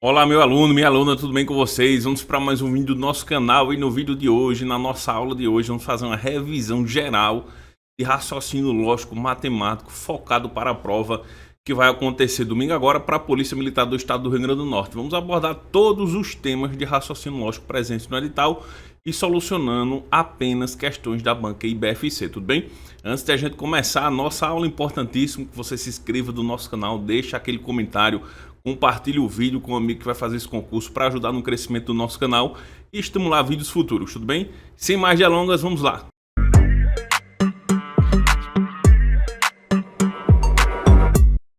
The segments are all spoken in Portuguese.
Olá, meu aluno, minha aluna, tudo bem com vocês? Vamos para mais um vídeo do nosso canal e no vídeo de hoje, na nossa aula de hoje, vamos fazer uma revisão geral de raciocínio lógico matemático focado para a prova que vai acontecer domingo agora para a Polícia Militar do Estado do Rio Grande do Norte. Vamos abordar todos os temas de raciocínio lógico presentes no edital e solucionando apenas questões da banca IBFC, tudo bem? Antes de a gente começar a nossa aula, importantíssimo que você se inscreva do nosso canal, deixa aquele comentário, compartilhe o vídeo com um amigo que vai fazer esse concurso para ajudar no crescimento do nosso canal e estimular vídeos futuros, tudo bem? Sem mais delongas, vamos lá!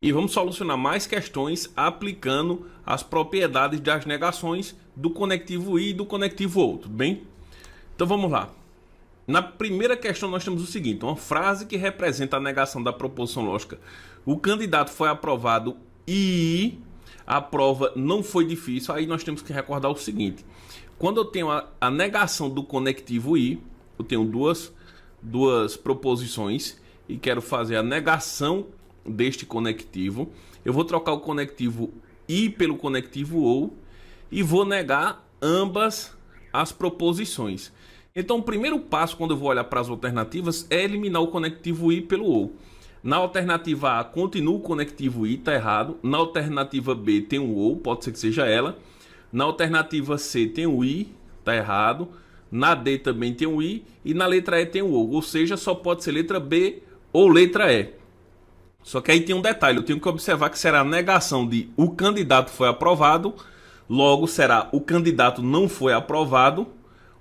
E vamos solucionar mais questões aplicando as propriedades das negações do conectivo I e do conectivo OU, tudo bem? Então vamos lá. Na primeira questão nós temos o seguinte, uma frase que representa a negação da proposição lógica. O candidato foi aprovado e a prova não foi difícil. Aí nós temos que recordar o seguinte, quando eu tenho a negação do conectivo I, eu tenho duas proposições e quero fazer a negação deste conectivo, eu vou trocar o conectivo I pelo conectivo OU e vou negar ambas as proposições. Então o primeiro passo quando eu vou olhar para as alternativas é eliminar o conectivo I pelo OU. Na alternativa A continua o conectivo I, está errado. Na alternativa B tem o OU, pode ser que seja ela. Na alternativa C tem o I, está errado. Na D também tem o I e na letra E tem o OU, ou seja, só pode ser letra B ou letra E. Só que aí tem um detalhe, eu tenho que observar que será a negação de o candidato foi aprovado, logo será o candidato não foi aprovado.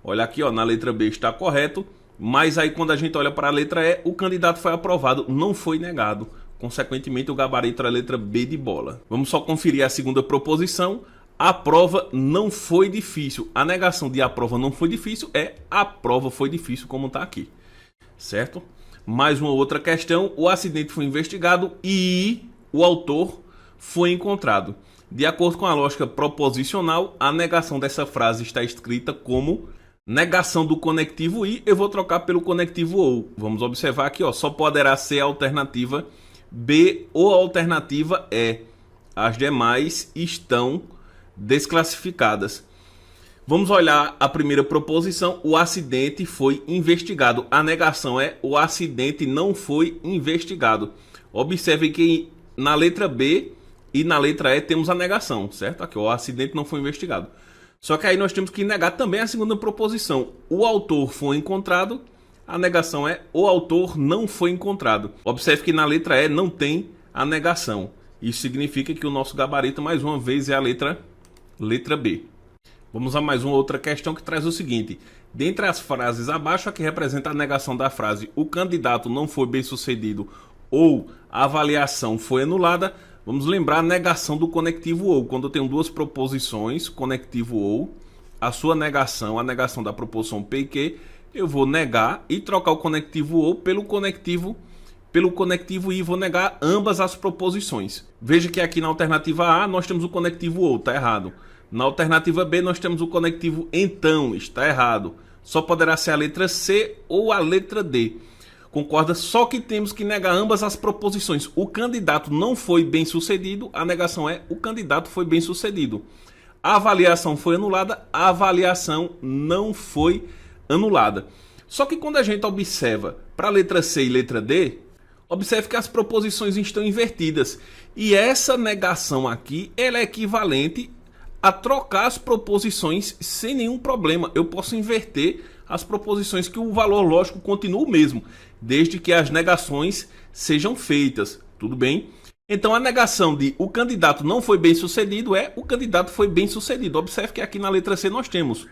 Olha aqui, ó, na letra B está correto, mas aí quando a gente olha para a letra E, o candidato foi aprovado, não foi negado. Consequentemente, o gabarito é a letra B de bola. Vamos só conferir a segunda proposição. A prova não foi difícil. A negação de a prova não foi difícil é a prova foi difícil, como está aqui. Certo? Mais uma outra questão, o acidente foi investigado e o autor foi encontrado. De acordo com a lógica proposicional, a negação dessa frase está escrita como negação do conectivo I, eu vou trocar pelo conectivo OU. Vamos observar aqui, ó, só poderá ser a alternativa B ou a alternativa E. As demais estão desclassificadas. Vamos olhar a primeira proposição, o acidente foi investigado. A negação é o acidente não foi investigado. Observe que na letra B e na letra E temos a negação, certo? Aqui, o acidente não foi investigado. Só que aí nós temos que negar também a segunda proposição. O autor foi encontrado, a negação é o autor não foi encontrado. Observe que na letra E não tem a negação. Isso significa que o nosso gabarito, mais uma vez, é a letra B. Vamos a mais uma outra questão que traz o seguinte. Dentre as frases abaixo, a que representa a negação da frase o candidato não foi bem sucedido ou a avaliação foi anulada, vamos lembrar a negação do conectivo OU. Quando eu tenho duas proposições, conectivo OU, a sua negação, a negação da proposição P e Q, eu vou negar e trocar o conectivo OU pelo conectivo I, vou negar ambas as proposições. Veja que aqui na alternativa A nós temos o conectivo OU, está errado. Na alternativa B nós temos o conectivo então, está errado. Só poderá ser a letra C ou a letra D. Concorda? Só que temos que negar ambas as proposições. O candidato não foi bem sucedido, a negação é o candidato foi bem sucedido. A avaliação foi anulada, a avaliação não foi anulada. Só que quando a gente observa para a letra C e letra D, observe que as proposições estão invertidas. E essa negação aqui, ela é equivalente a trocar as proposições sem nenhum problema. Eu posso inverter as proposições que o valor lógico continua o mesmo, desde que as negações sejam feitas, tudo bem? Então a negação de o candidato não foi bem sucedido é o candidato foi bem sucedido. Observe que aqui na letra C nós temos.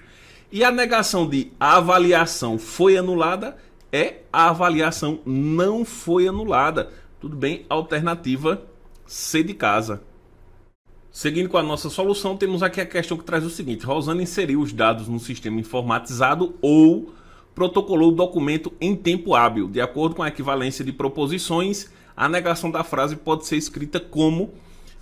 E a negação de a avaliação foi anulada é a avaliação não foi anulada. Tudo bem? Alternativa C de casa. Seguindo com a nossa solução, temos aqui a questão que traz o seguinte. Rosana inseriu os dados no sistema informatizado ou protocolou o documento em tempo hábil. De acordo com a equivalência de proposições, a negação da frase pode ser escrita como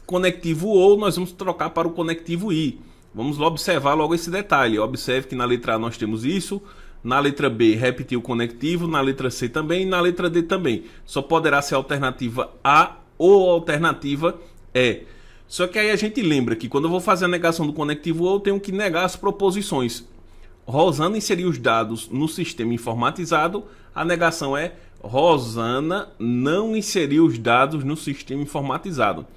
conectivo ou nós vamos trocar para o conectivo I. Vamos observar logo esse detalhe. Observe que na letra A nós temos isso, na letra B repetir o conectivo, na letra C também e na letra D também. Só poderá ser a alternativa A ou a alternativa E. Só que aí a gente lembra que quando eu vou fazer a negação do conectivo ou, eu tenho que negar as proposições. Rosana inseriu os dados no sistema informatizado. A negação é Rosana não inseriu os dados no sistema informatizado.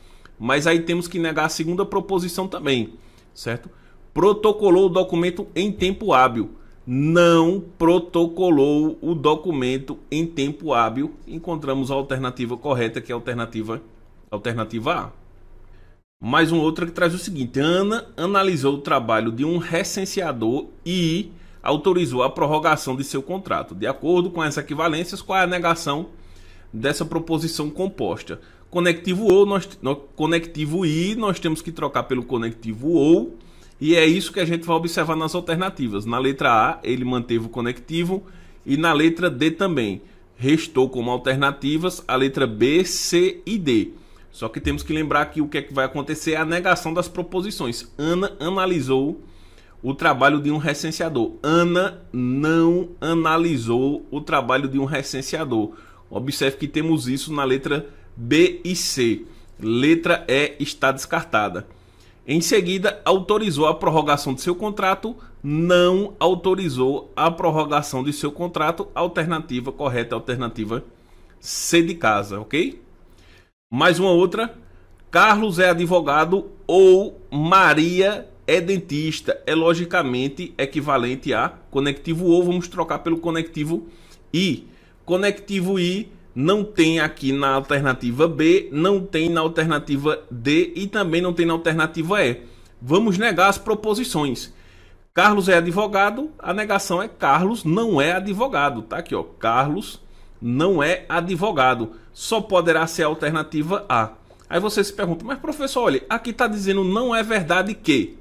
Mas aí temos que negar a segunda proposição também, certo? Protocolou o documento em tempo hábil. Não protocolou o documento em tempo hábil. Encontramos a alternativa correta, que é a alternativa A. Mais uma outra que traz o seguinte: Ana analisou o trabalho de um recenseador e autorizou a prorrogação de seu contrato. De acordo com as equivalências, qual é a negação dessa proposição composta? Conectivo conectivo I, nós temos que trocar pelo conectivo OU, e é isso que a gente vai observar nas alternativas. Na letra A, ele manteve o conectivo, e na letra D também. Restou como alternativas a letra B, C e D. Só que temos que lembrar que o que é que vai acontecer é a negação das proposições. Ana analisou o trabalho de um recenseador. Ana não analisou o trabalho de um recenseador. Observe que temos isso na letra B e C. Letra E está descartada. Em seguida, autorizou a prorrogação de seu contrato. Não autorizou a prorrogação de seu contrato. Alternativa correta, alternativa C de casa, ok? Mais uma outra. Carlos é advogado ou Maria é dentista. É logicamente equivalente a conectivo ou. Vamos trocar pelo conectivo I. Conectivo I não tem aqui na alternativa B, não tem na alternativa D e também não tem na alternativa E. Vamos negar as proposições. Carlos é advogado, a negação é Carlos não é advogado. Tá aqui, ó. Carlos não é advogado. Só poderá ser a alternativa A. Aí você se pergunta, mas professor, olha, aqui está dizendo não é verdade que...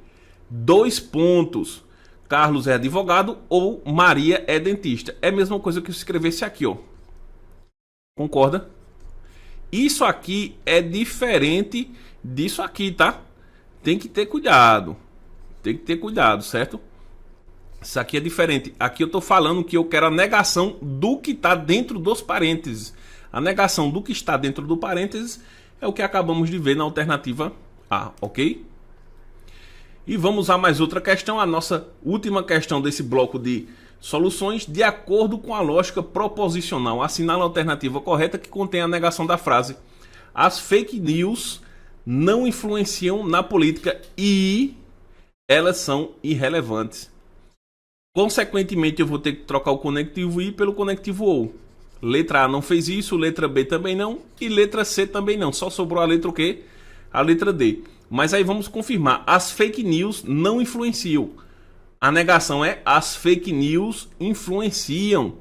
Dois pontos. Carlos é advogado ou Maria é dentista. É a mesma coisa que eu escrevesse aqui, ó. Concorda? Isso aqui é diferente disso aqui, tá? Tem que ter cuidado. Tem que ter cuidado, certo? Isso aqui é diferente. Aqui eu tô falando que eu quero a negação do que está dentro dos parênteses. A negação do que está dentro do parênteses é o que acabamos de ver na alternativa A, ok? E vamos a mais outra questão, a nossa última questão desse bloco de soluções. De acordo com a lógica proposicional, assinala a alternativa correta que contém a negação da frase. As fake news não influenciam na política e elas são irrelevantes. Consequentemente, eu vou ter que trocar o conectivo I pelo conectivo OU. Letra A não fez isso, letra B também não e letra C também não. Só sobrou a letra o quê? A letra D. Mas aí vamos confirmar. As fake news não influenciam. A negação é as fake news influenciam.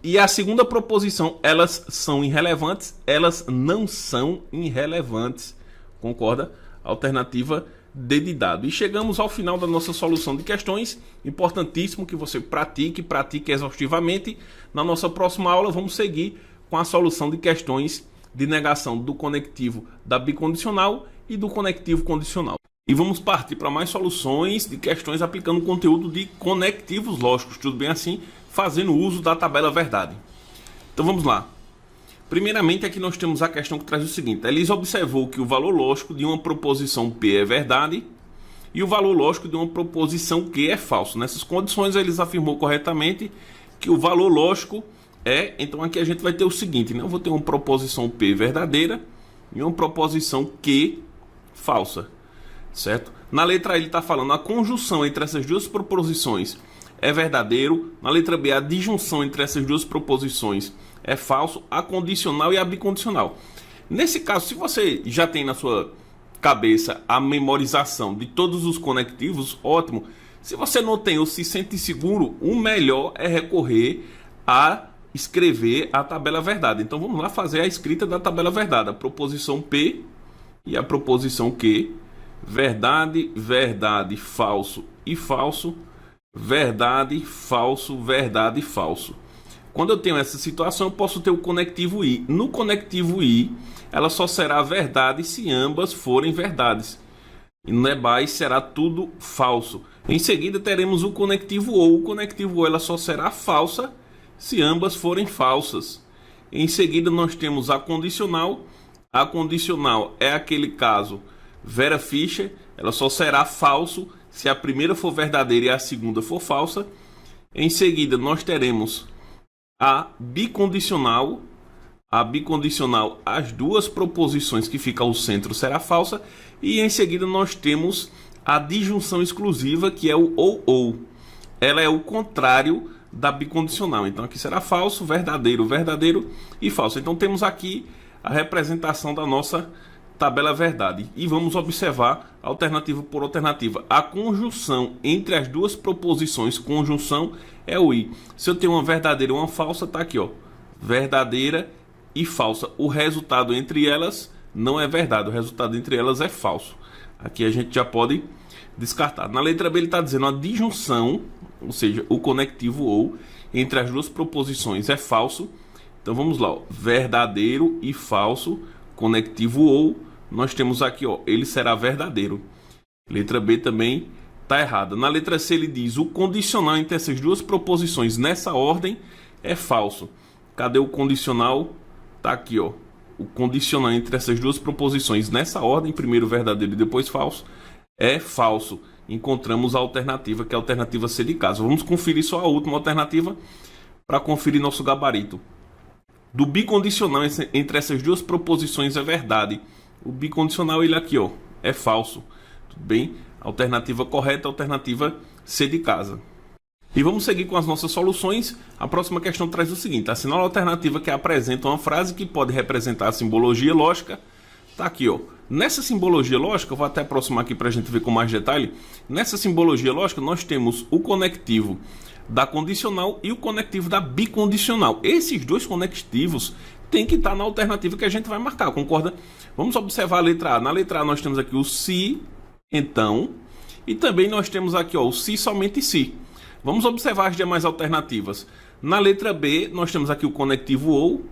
E a segunda proposição, elas são irrelevantes, elas não são irrelevantes. Concorda? Alternativa D de dado. E chegamos ao final da nossa solução de questões. Importantíssimo que você pratique exaustivamente. Na nossa próxima aula vamos seguir com a solução de questões de negação do conectivo da bicondicional e do conectivo condicional. E vamos partir para mais soluções de questões aplicando o conteúdo de conectivos lógicos, tudo bem assim, fazendo uso da tabela verdade. Então vamos lá. Primeiramente aqui nós temos a questão que traz o seguinte: Elisa observou que o valor lógico de uma proposição P é verdade e o valor lógico de uma proposição Q é falso. Nessas condições Elisa afirmou corretamente que o valor lógico é, então aqui a gente vai ter o seguinte, né? Eu vou ter uma proposição P verdadeira e uma proposição Q falsa, certo? Na letra A ele está falando a conjunção entre essas duas proposições é verdadeiro. Na letra B a disjunção entre essas duas proposições é falso, a condicional e a bicondicional. Nesse caso, se você já tem na sua cabeça a memorização de todos os conectivos, ótimo. Se você não tem ou se sente seguro, o melhor é recorrer a escrever a tabela verdade. Então vamos lá fazer a escrita da tabela verdade. A proposição P e a proposição Q. Verdade, verdade, falso e falso. Verdade, falso, verdade, falso. Quando eu tenho essa situação, eu posso ter o conectivo I. No conectivo I, ela só será verdade se ambas forem verdades. E no EBAI será tudo falso. Em seguida, teremos o conectivo OU. O conectivo OU ela só será falsa se ambas forem falsas. Em seguida, nós temos a condicional. A condicional é aquele caso Vera Fischer, ela só será falso se a primeira for verdadeira e a segunda for falsa. Em seguida, nós teremos a bicondicional. A bicondicional, as duas proposições que ficam ao centro será falsa. E em seguida nós temos a disjunção exclusiva, que é o ou. Ela é o contrário da bicondicional. Então aqui será falso, verdadeiro, verdadeiro e falso. Então temos aqui a representação da nossa tabela verdade. E vamos observar alternativa por alternativa. A conjunção entre as duas proposições, conjunção é o i. Se eu tenho uma verdadeira e uma falsa, tá aqui, ó. Verdadeira e falsa. O resultado entre elas não é verdade, o resultado entre elas é falso. Aqui a gente já pode descartar. Na letra B ele está dizendo a disjunção, ou seja, o conectivo ou entre as duas proposições é falso. Então vamos lá, ó. Verdadeiro e falso, conectivo ou, nós temos aqui, ó, ele será verdadeiro. Letra B também está errada. Na letra C ele diz o condicional entre essas duas proposições nessa ordem é falso. Cadê o condicional? Tá aqui, ó. O condicional entre essas duas proposições nessa ordem, primeiro verdadeiro e depois falso, é falso. Encontramos a alternativa, que é a alternativa C de caso. Vamos conferir só a última alternativa para conferir nosso gabarito. Do bicondicional entre essas duas proposições é verdade. O bicondicional, ele aqui, ó, é falso. Tudo bem? Alternativa correta, alternativa C de casa. E vamos seguir com as nossas soluções. A próxima questão traz o seguinte: assinala a alternativa que apresenta uma frase que pode representar a simbologia lógica. Tá aqui, ó. Nessa simbologia lógica, eu vou até aproximar aqui para a gente ver com mais detalhe. Nessa simbologia lógica, nós temos o conectivo da condicional e o conectivo da bicondicional. Esses dois conectivos têm que estar na alternativa que a gente vai marcar, concorda? Vamos observar a letra A. Na letra A nós temos aqui o se, então, e também nós temos aqui, ó, o se, somente se. Vamos observar as demais alternativas. Na letra B, nós temos aqui o conectivo ou.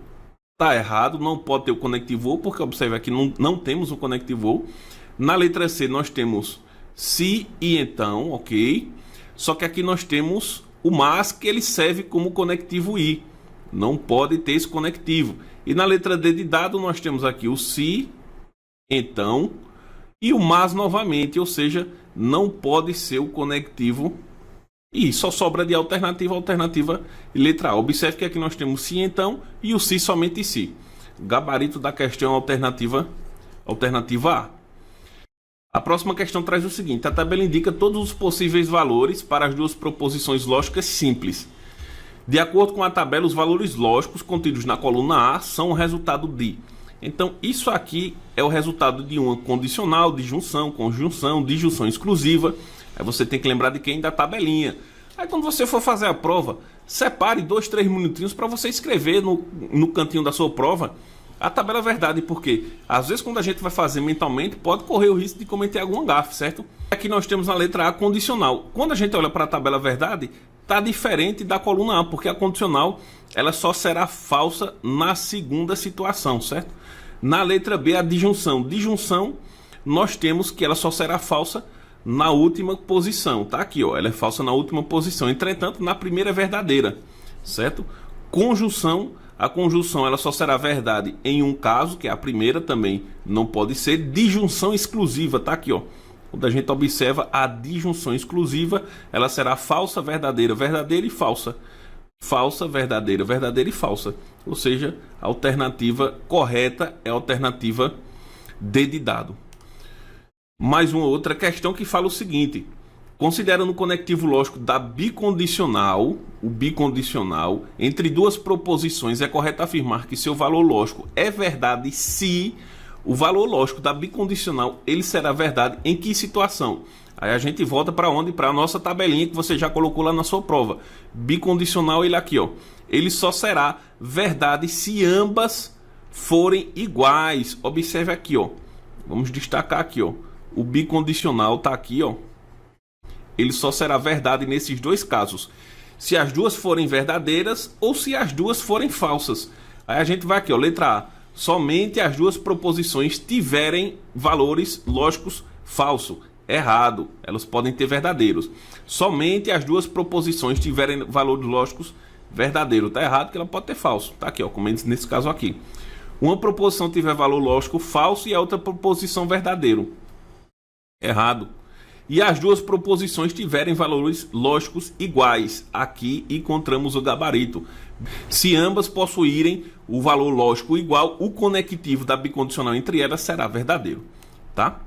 Está errado, não pode ter o conectivo ou, porque observe aqui, não temos o conectivo ou. Na letra C, nós temos se e então, ok? Só que aqui nós temos o mas, que ele serve como conectivo i. Não pode ter esse conectivo. E na letra D de dado, nós temos aqui o se, então, e o mas novamente, ou seja, não pode ser o conectivo. E só sobra de alternativa e letra A. Observe que aqui nós temos se então e o se somente se. Gabarito da questão alternativa A. A próxima questão traz o seguinte: a tabela indica todos os possíveis valores para as duas proposições lógicas simples. De acordo com a tabela, os valores lógicos contidos na coluna A são o resultado de. Então, isso aqui é o resultado de uma condicional, disjunção, conjunção, disjunção exclusiva. Aí você tem que lembrar de quem? Da tabelinha. Aí quando você for fazer a prova, separe 2, 3 minutinhos para você escrever no cantinho da sua prova a tabela verdade, porque às vezes quando a gente vai fazer mentalmente, pode correr o risco de cometer algum gafe, certo? Aqui nós temos na letra A condicional. Quando a gente olha para a tabela verdade, está diferente da coluna A, porque a condicional ela só será falsa na segunda situação, certo? Na letra B, a disjunção. Disjunção, nós temos que ela só será falsa na última posição, tá aqui, ó, ela é falsa na última posição. Entretanto, na primeira é verdadeira, certo? Conjunção, a conjunção ela só será verdade em um caso, que é a primeira, também não pode ser. Disjunção exclusiva, tá aqui, ó. Quando a gente observa a disjunção exclusiva, ela será falsa, verdadeira, verdadeira e falsa. Falsa, verdadeira, verdadeira e falsa. Ou seja, a alternativa correta é a alternativa D de dado. Mais uma outra questão que fala o seguinte: considerando o conectivo lógico da bicondicional, o bicondicional, entre duas proposições, é correto afirmar que seu valor lógico é verdade se o valor lógico da bicondicional ele será verdade em que situação? Aí a gente volta para onde? Para a nossa tabelinha que você já colocou lá na sua prova. Bicondicional, ele aqui, ó, ele só será verdade se ambas forem iguais. Observe aqui, ó. Vamos destacar aqui, ó. O bicondicional tá aqui, ó. Ele só será verdade nesses dois casos: se as duas forem verdadeiras ou se as duas forem falsas. Aí a gente vai aqui, ó, letra A. Somente as duas proposições tiverem valores lógicos falso. Errado. Elas podem ter verdadeiros. Somente as duas proposições tiverem valores lógicos verdadeiro. Tá errado, que ela pode ter falso. Tá aqui, ó, como nesse caso aqui. uma proposição tiver valor lógico falso e a outra proposição verdadeiro. Errado. E as duas proposições tiverem valores lógicos iguais. Aqui encontramos o gabarito. Se ambas possuírem o valor lógico igual, o conectivo da bicondicional entre elas será verdadeiro. Tá?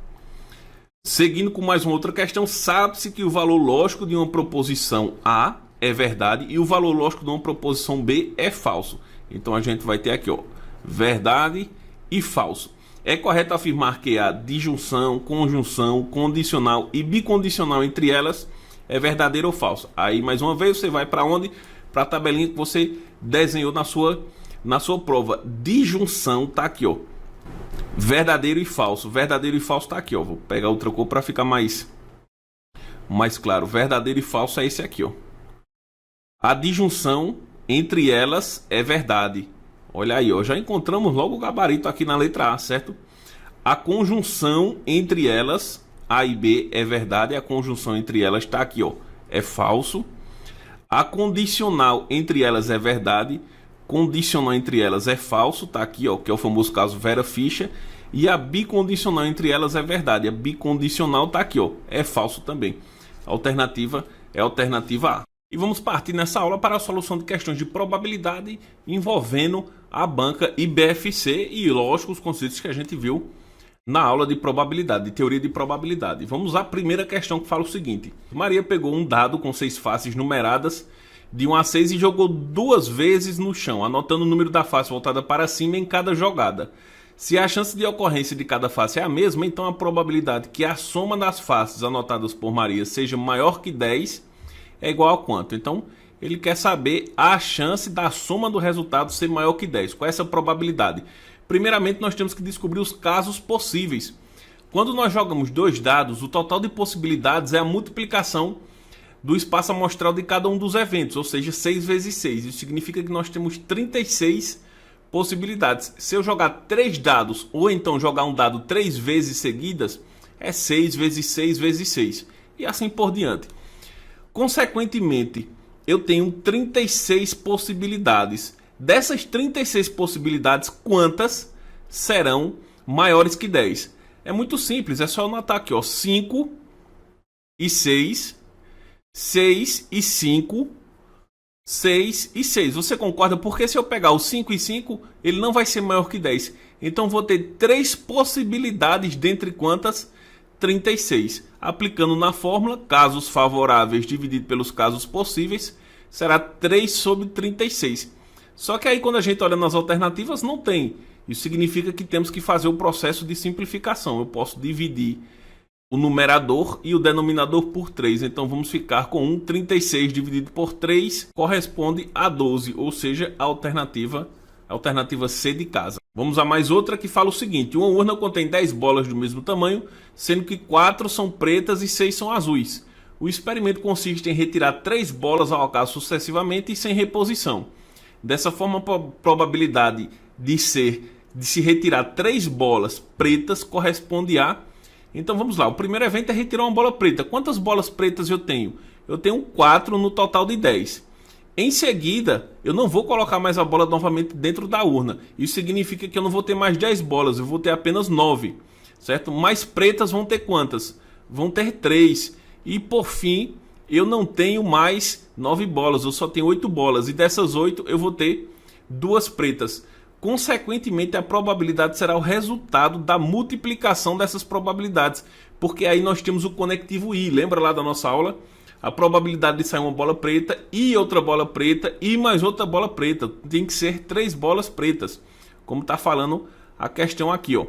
Seguindo com mais uma outra questão, sabe-se que o valor lógico de uma proposição A é verdade e o valor lógico de uma proposição B é falso. Então a gente vai ter aqui, ó, verdade e falso. É correto afirmar que a disjunção, conjunção, condicional e bicondicional entre elas é verdadeiro ou falso. Aí mais uma vez você vai para onde? Para a tabelinha que você desenhou na sua prova. Disjunção tá aqui, ó. Verdadeiro e falso. Verdadeiro e falso tá aqui, ó. Vou pegar outra cor para ficar mais claro. Verdadeiro e falso é esse aqui, ó. A disjunção entre elas é verdade. Olha aí, ó, já encontramos logo o gabarito aqui na letra A, certo? A conjunção entre elas, A e B, é verdade. A conjunção entre elas está aqui, ó, é falso. A condicional entre elas é verdade. Condicional entre elas é falso, tá aqui, ó, que é o famoso caso Vera Fischer. E a bicondicional entre elas é verdade. A bicondicional tá aqui, ó, é falso também. A alternativa é a alternativa A. E vamos partir nessa aula para a solução de questões de probabilidade envolvendo a banca IBFC e, lógico, os conceitos que a gente viu na aula de probabilidade, de teoria de probabilidade. Vamos à primeira questão que fala o seguinte. Maria pegou um dado com 6 faces numeradas de 1 a 6 e jogou 2 vezes no chão, anotando o número da face voltada para cima em cada jogada. Se a chance de ocorrência de cada face é a mesma, então a probabilidade que a soma das faces anotadas por Maria seja maior que 10 é igual a quanto? Então, ele quer saber a chance da soma do resultado ser maior que 10. Qual é essa probabilidade? Primeiramente, nós temos que descobrir os casos possíveis. Quando nós jogamos 2 dados, o total de possibilidades é a multiplicação do espaço amostral de cada um dos eventos, ou seja, 6 vezes 6. Isso significa que nós temos 36 possibilidades. Se eu jogar 3 dados, ou então jogar um dado 3 vezes seguidas, é 6 vezes 6 vezes 6. E assim por diante. Consequentemente, eu tenho 36 possibilidades. Dessas 36 possibilidades, quantas serão maiores que 10? É muito simples, é só anotar aqui, ó, 5 e 6, 6 e 5, 6 e 6. Você concorda? Porque se eu pegar o 5 e 5, ele não vai ser maior que 10. Então vou ter 3 possibilidades dentre quantas? 36. Aplicando na fórmula, casos favoráveis dividido pelos casos possíveis, será 3 sobre 36. Só que aí quando a gente olha nas alternativas, não tem. Isso significa que temos que fazer o processo de simplificação. Eu posso dividir o numerador e o denominador por 3. Então vamos ficar com 1. 36 dividido por 3 corresponde a 12, ou seja, a alternativa C de casa. Vamos a mais outra que fala o seguinte. Uma urna contém 10 bolas do mesmo tamanho, sendo que 4 são pretas e 6 são azuis. O experimento consiste em retirar 3 bolas ao acaso sucessivamente e sem reposição. Dessa forma, a probabilidade de se retirar 3 bolas pretas corresponde a... Então vamos lá, o primeiro evento é retirar uma bola preta. Quantas bolas pretas eu tenho? Eu tenho 4 no total de 10. Em seguida, eu não vou colocar mais a bola novamente dentro da urna. Isso significa que eu não vou ter mais 10 bolas, eu vou ter apenas 9. Certo? Mais pretas vão ter quantas? Vão ter 3. E por fim, eu não tenho mais 9 bolas, eu só tenho 8 bolas. E dessas 8 eu vou ter 2 pretas. Consequentemente, a probabilidade será o resultado da multiplicação dessas probabilidades. Porque aí nós temos o conectivo I. Lembra lá da nossa aula? A probabilidade de sair uma bola preta e outra bola preta e mais outra bola preta. Tem que ser 3 bolas pretas, como está falando a questão aqui, ó.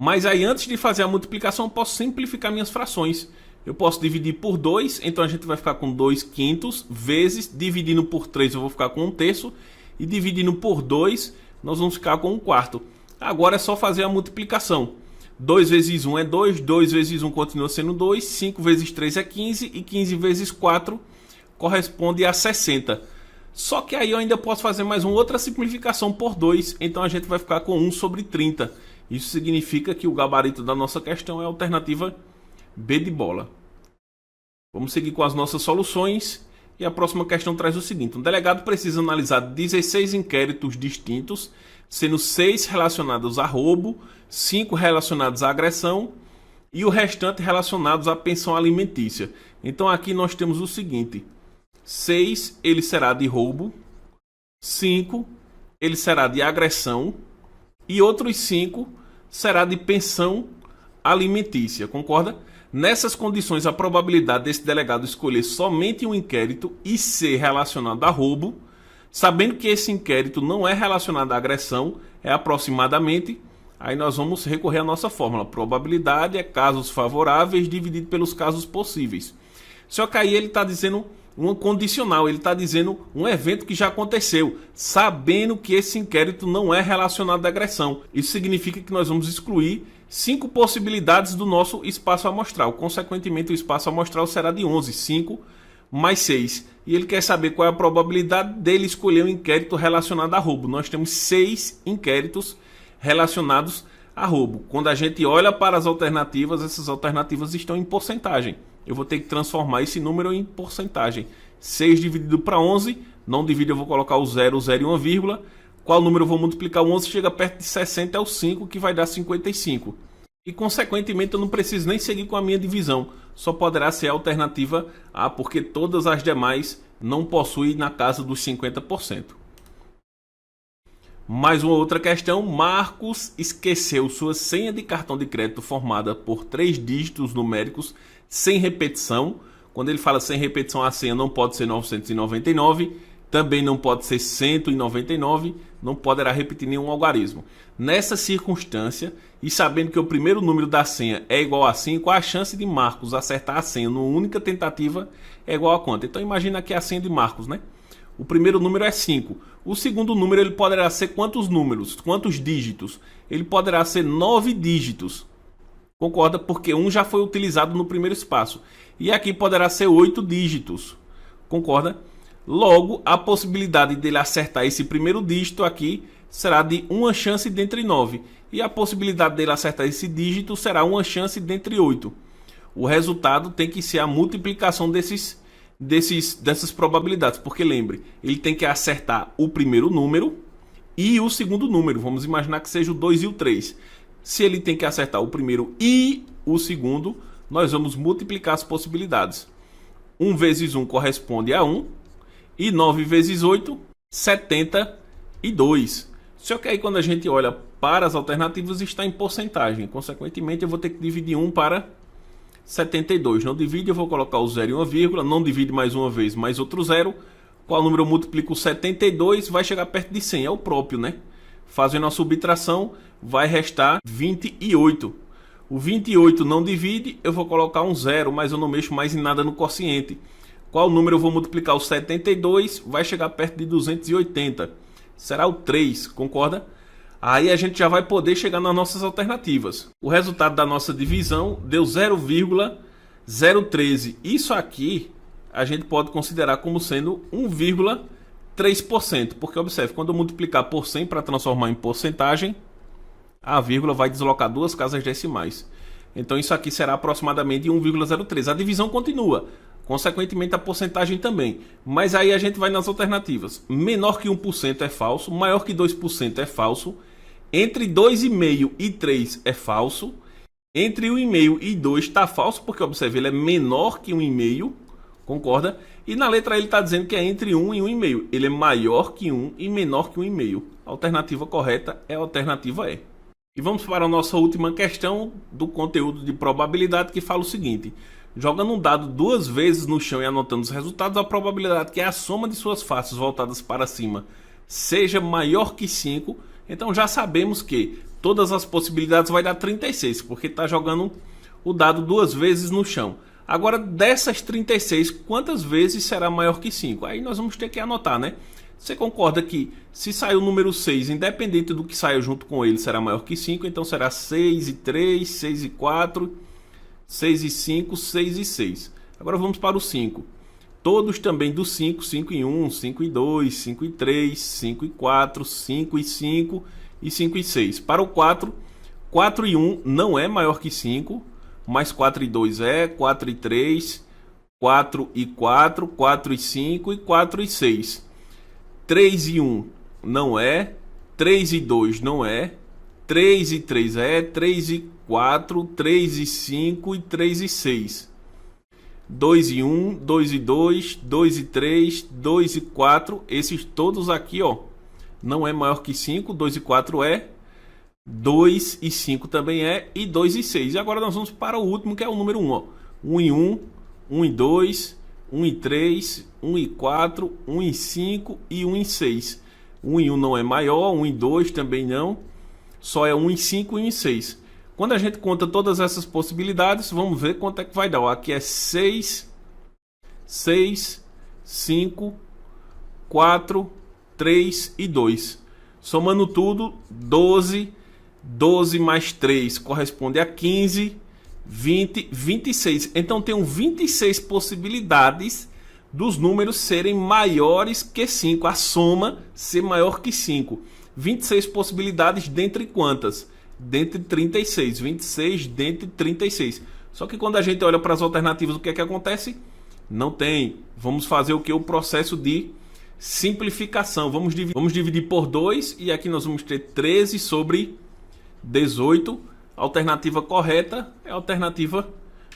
Mas aí antes de fazer a multiplicação eu posso simplificar minhas frações. Eu posso dividir por 2, então a gente vai ficar com 2 quintos, vezes, dividindo por 3 eu vou ficar com 1 terço, e dividindo por 2 nós vamos ficar com 1 quarto. Agora é só fazer a multiplicação. 2 vezes 1 é 2, 2 vezes 1 continua sendo 2, 5 vezes 3 é 15 e 15 vezes 4 corresponde a 60. Só que aí eu ainda posso fazer mais uma outra simplificação por 2, então a gente vai ficar com 1 sobre 30. Isso significa que o gabarito da nossa questão é a alternativa B de bola. Vamos seguir com as nossas soluções E a próxima questão traz o seguinte: um delegado precisa analisar 16 inquéritos distintos, sendo 6 relacionados a roubo, 5 relacionados à agressão e o restante relacionados à pensão alimentícia. Então aqui nós temos o seguinte: 6 ele será de roubo, 5 ele será de agressão e outros 5 será de pensão alimentícia, concorda? Nessas condições, a probabilidade desse delegado escolher somente um inquérito e ser relacionado a roubo, sabendo que esse inquérito não é relacionado à agressão, é aproximadamente, aí nós vamos recorrer à nossa fórmula. Probabilidade é casos favoráveis dividido pelos casos possíveis. Só que aí ele está dizendo um condicional, ele está dizendo um evento que já aconteceu, sabendo que esse inquérito não é relacionado à agressão. Isso significa que nós vamos excluir 5 possibilidades do nosso espaço amostral. Consequentemente, o espaço amostral será de 11, 5 mais 6. E ele quer saber qual é a probabilidade dele escolher um inquérito relacionado a roubo. Nós temos 6 inquéritos relacionados a roubo. Quando a gente olha para as alternativas, essas alternativas estão em porcentagem. Eu vou ter que transformar esse número em porcentagem. 6 dividido para 11, não divide, eu vou colocar o 0, o 0 e uma vírgula. Qual número eu vou multiplicar? O 11 chega perto de 60, é o 5, que vai dar 55. E, consequentemente, eu não preciso nem seguir com a minha divisão. Só poderá ser a alternativa A, porque todas as demais não possuem na casa dos 50%. Mais uma outra questão. Marcos esqueceu sua senha de cartão de crédito formada por 3 dígitos numéricos sem repetição. Quando ele fala sem repetição, a senha não pode ser 999, também não pode ser 199, não poderá repetir nenhum algarismo. Nessa circunstância, e sabendo que o primeiro número da senha é igual a 5, a chance de Marcos acertar a senha numa única tentativa é igual a quanto? Então imagina aqui a senha de Marcos, né? O primeiro número é 5. O segundo número ele poderá ser quantos números? Quantos dígitos? Ele poderá ser 9 dígitos. Concorda? Porque 1 já foi utilizado no primeiro espaço. E aqui poderá ser 8 dígitos. Concorda? Logo, a possibilidade dele acertar esse primeiro dígito aqui será de uma chance dentre 9. E a possibilidade dele acertar esse dígito será uma chance dentre 8. O resultado tem que ser a multiplicação dessas probabilidades. Porque lembre, ele tem que acertar o primeiro número e o segundo número. Vamos imaginar que seja o 2 e o 3. Se ele tem que acertar o primeiro e o segundo, nós vamos multiplicar as possibilidades. 1 vezes 1 corresponde a 1. E 9 vezes 8, 72. Só que aí quando a gente olha para as alternativas está em porcentagem. Consequentemente eu vou ter que dividir 1 para 72. Não divide, eu vou colocar o 0 e uma vírgula. Não divide mais uma vez, mais outro 0. Qual número eu multiplico 72? Vai chegar perto de 100. É o próprio, né? Fazendo a subtração, vai restar 28. O 28 não divide, eu vou colocar um 0, mas eu não mexo mais em nada no quociente. Qual número eu vou multiplicar o 72? Vai chegar perto de 280. Será o 3, concorda? Aí a gente já vai poder chegar nas nossas alternativas. O resultado da nossa divisão deu 0,013. Isso aqui a gente pode considerar como sendo 1,3%. Porque observe, quando eu multiplicar por 100 para transformar em porcentagem, a vírgula vai deslocar 2 casas decimais. Então isso aqui será aproximadamente 1,03. A divisão continua. Consequentemente, a porcentagem também. Mas aí a gente vai nas alternativas. Menor que 1% é falso. Maior que 2% é falso. Entre 2,5% e 3% é falso. Entre 1,5% e 2% está falso. Porque, observe, ele é menor que 1,5%. Concorda? E na letra ele está dizendo que é entre 1 e 1,5. Ele é maior que 1 e menor que 1,5. A alternativa correta é a alternativa E. E vamos para a nossa última questão do conteúdo de probabilidade, que fala o seguinte: jogando um dado 2 vezes no chão e anotando os resultados, a probabilidade que a soma de suas faces voltadas para cima seja maior que 5. Então já sabemos que todas as possibilidades vai dar 36, porque está jogando o dado 2 vezes no chão. Agora, dessas 36, quantas vezes será maior que 5? Aí nós vamos ter que anotar, né? Você concorda que se sair o número 6, independente do que saia junto com ele, será maior que 5, então será 6 e 3, 6 e 4, 6 e 5, 6 e 6. Agora vamos para o 5. Todos também do 5, 5 e 1, 5 e 2, 5 e 3, 5 e 4, 5 e 5 e 5 e 6. Para o 4, 4 e 1 não é maior que 5, mas 4 e 2 é, 4 e 3, 4 e 4, 4 e 5 e 4 e 6. 3 e 1 não é, 3 e 2 não é, 3 e 3 é, 3 e 4, 3 e 5 e 3 e 6. 2 e 1, 2 e 2, 2 e 3, 2 e 4, esses todos aqui, ó, não é maior que 5, 2 e 4 é, 2 e 5 também é, e 2 e 6. E agora nós vamos para o último, que é o número 1, ó. 1 e 1, 1 e 2, 1 e 3, 1 e 4, 1 e 5 e 1 e 6. 1 e 1 não é maior, 1 e 2 também não, só é 1 e 5 e 1 e 6. Quando a gente conta todas essas possibilidades, vamos ver quanto é que vai dar. Ó, aqui é 6, 6, 5, 4, 3 e 2. Somando tudo, 12, 12 mais 3 corresponde a 15, 20, 26. Então tem 26 possibilidades dos números serem maiores que 5. A soma ser maior que 5. 26 possibilidades dentre quantas? Dentre 36. 26 dentre 36. Só que quando a gente olha para as alternativas, o que é que acontece? Não tem. Vamos fazer o que? O processo de simplificação. Vamos dividir por 2 e aqui nós vamos ter 13 sobre 18. A alternativa correta é a alternativa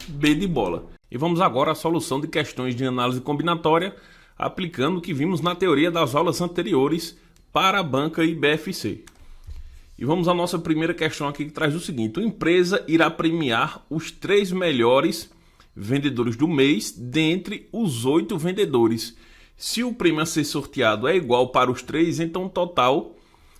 B de bola. E vamos agora à solução de questões de análise combinatória, aplicando o que vimos na teoria das aulas anteriores para a banca e BFC. E vamos à nossa primeira questão aqui, que traz o seguinte: uma empresa irá premiar os 3 melhores vendedores do mês dentre os 8 vendedores. Se o prêmio a ser sorteado é igual para os 3, então o total